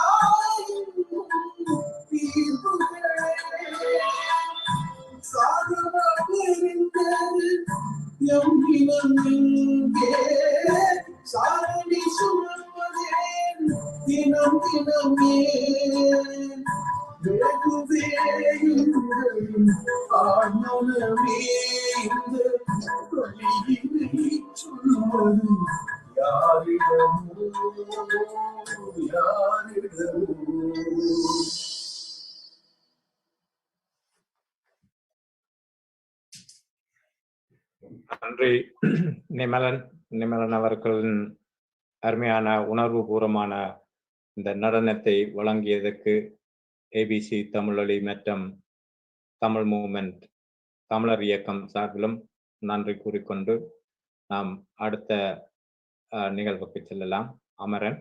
தீர்வுகளே சாகமாயிருந்தது எம் இனம் எங்கே சாரணி சுமப்பதே தினம் தினமே ஆன்மனமே இந்த வழியினை சொல்வது யாரிடமோ யாரிடமோ நன்றி நிமலன் அவர்களின் அருமையான உணர்வு பூர்வமான இந்த நடனத்தை வழங்கியதற்கு ஏபிசி தமிழொலி மற்றும் தமிழ் மூவ்மெண்ட் தமிழர் இயக்கம் சார்பிலும் நன்றி கூறிக்கொண்டு நாம் அடுத்த நிகழ்வுக்கு செல்லலாம். Amaran.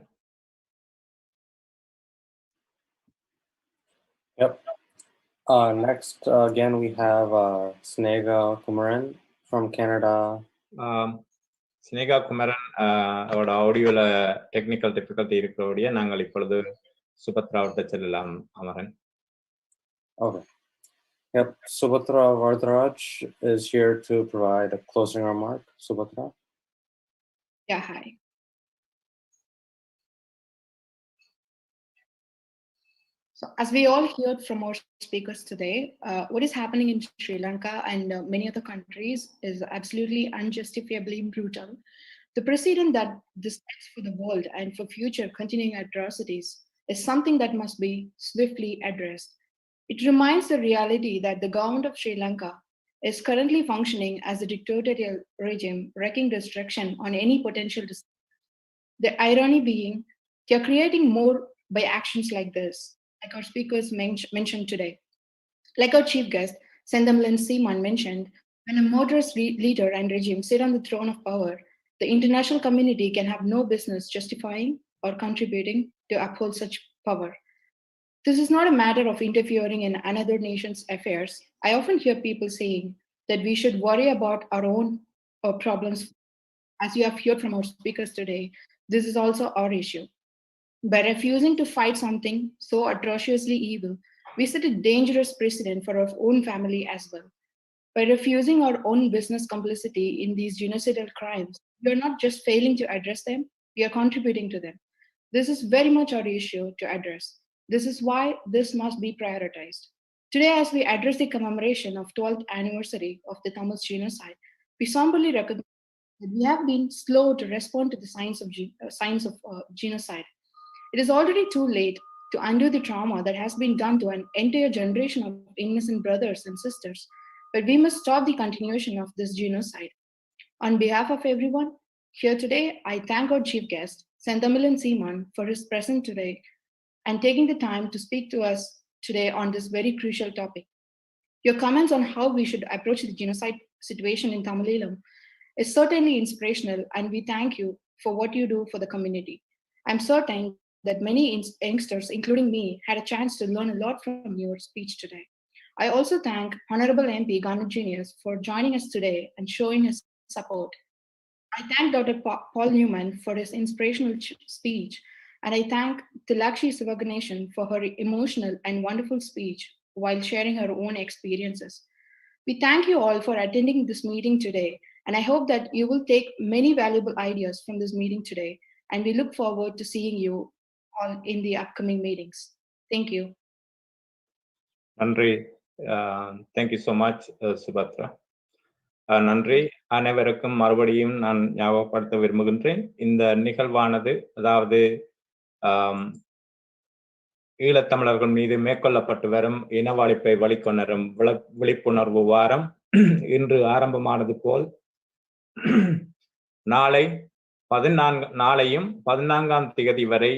Yep. Next, again, we have Snega Kumaran from Canada. Sneha Kumaran அவரோட ஆடியோல டெக்னிக்கல் டிஃபிகல்ட்டி இருக்கிறோடைய நாங்கள் இப்பொழுது சுபத்ராவிட்ட செல்லலாம். Amaran. Okay. Yep. Subhatra Vardharaj is here to provide a closing remark. Subhatra. Yeah, hi. So as we all heard from our speakers today, what is happening in Sri Lanka and many other countries is absolutely unjustifiably brutal. The precedent that this sets for the world and for future continuing atrocities is something that must be swiftly addressed. It reminds the reality that the government of Sri Lanka is currently functioning as a dictatorial regime, wreaking destruction on any potential. The irony being, they're creating more by actions like this, like our speakers mentioned today. Like our chief guest, Sendamlan Seaman mentioned, when a murderous leader and regime sit on the throne of power, the international community can have no business justifying or contributing to uphold such power. This is not a matter of interfering in another nation's affairs. I often hear people saying that we should worry about our own problems. As you have heard from our speakers today, this is also our issue. By refusing to fight something so atrociously evil, we set a dangerous precedent for our own family as well. By refusing our own business complicity in these genocidal crimes, we are not just failing to address them, we are contributing to them. This is very much our issue to address. This is why this must be prioritized. Today, as we address the commemoration of 12th anniversary of the Tamil genocide, we somberly recognize that we have been slow to respond to the signs of genocide. It is already too late to undo the trauma that has been done to an entire generation of innocent brothers and sisters, but we must stop the continuation of this genocide. On behalf of everyone here today, I thank our chief guest, Sendamilan Seaman, for his presence today and taking the time to speak to us today on this very crucial topic. Your comments on how we should approach the genocide situation in Tamilam is certainly inspirational, and we thank you for what you do for the community. I'm certain that many youngsters, including me, had a chance to learn a lot from your speech today. I also thank Honorable MP Garnet Genius for joining us today and showing his support. I thank Dr. Paul Newman for his inspirational speech, and I thank Tilakshi Sivaganeshan for her emotional and wonderful speech while sharing her own experiences. We thank you all for attending this meeting today, and I hope that you will take many valuable ideas from this meeting today, and we look forward to seeing you all in the upcoming meetings. Thank you. நன்றி. Thank you so much Subhadra. நன்றி. அனைவருக்கும் மறுபடியும் நான் ஞாபகப்படுத்த விரும்புகின்றேன். இந்த நிகழ்வானது, அதாவது ஈழத்தமிழர்கள் மீது மேற்கொள்ளப்பட்டு வரும் இனவாழிப்பை வெளிக்கொணரும் விழிப்புணர்வு வாரம் இன்று ஆரம்பமானது போல் நாளை நாளையும் 14ஆம் தேதி வரை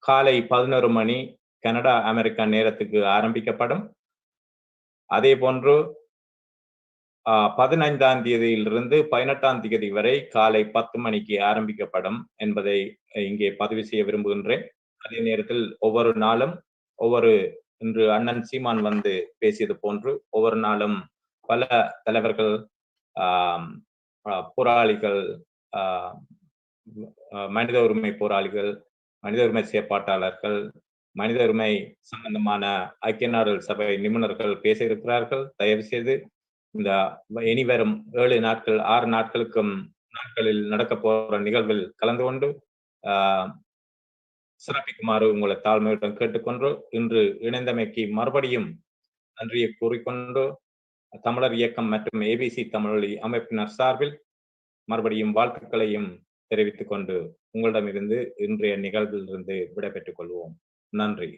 காலை 11 மணி கனடா அமெரிக்கா நேரத்துக்கு ஆரம்பிக்கப்படும். அதே போன்று 15ஆம் தேதியிலிருந்து 18ஆம் தேதி வரை காலை 10 மணிக்கு ஆரம்பிக்கப்படும் என்பதை இங்கே பதிவு செய்ய விரும்புகின்றேன். அதே நேரத்தில் ஒவ்வொரு நாளும் இன்று அண்ணன் சீமான் வந்து பேசியது போன்று ஒவ்வொரு நாளும் பல தலைவர்கள், போராளிகள், மனித உரிமை போராளிகள், மனித உரிமை செயற்பாட்டாளர்கள், மனித உரிமை சம்பந்தமான ஐக்கிய நாடுகள் சபை நிபுணர்கள் பேச இருக்கிறார்கள். தயவு செய்து இந்த இனிவரும் 7 நாட்கள் 6 நாட்களில் நடக்க போற நிகழ்வில் கலந்து கொண்டு சிறப்பிக்குமாறு உங்களை தாழ்மையுடன் கேட்டுக்கொண்டு இன்று இணைந்தமைக்கு மறுபடியும் நன்றியை கூறிக்கொண்டு தமிழர் இயக்கம் மற்றும் ஏபிசி தமிழொலி அமைப்பினர் சார்பில் மறுபடியும் வாழ்த்துக்களையும் தெரிவித்துக் கொண்டு உங்களிடமிருந்து இன்றைய நிகழ்விலிருந்து விடைபெற்றுக் கொள்வோம். நன்றி.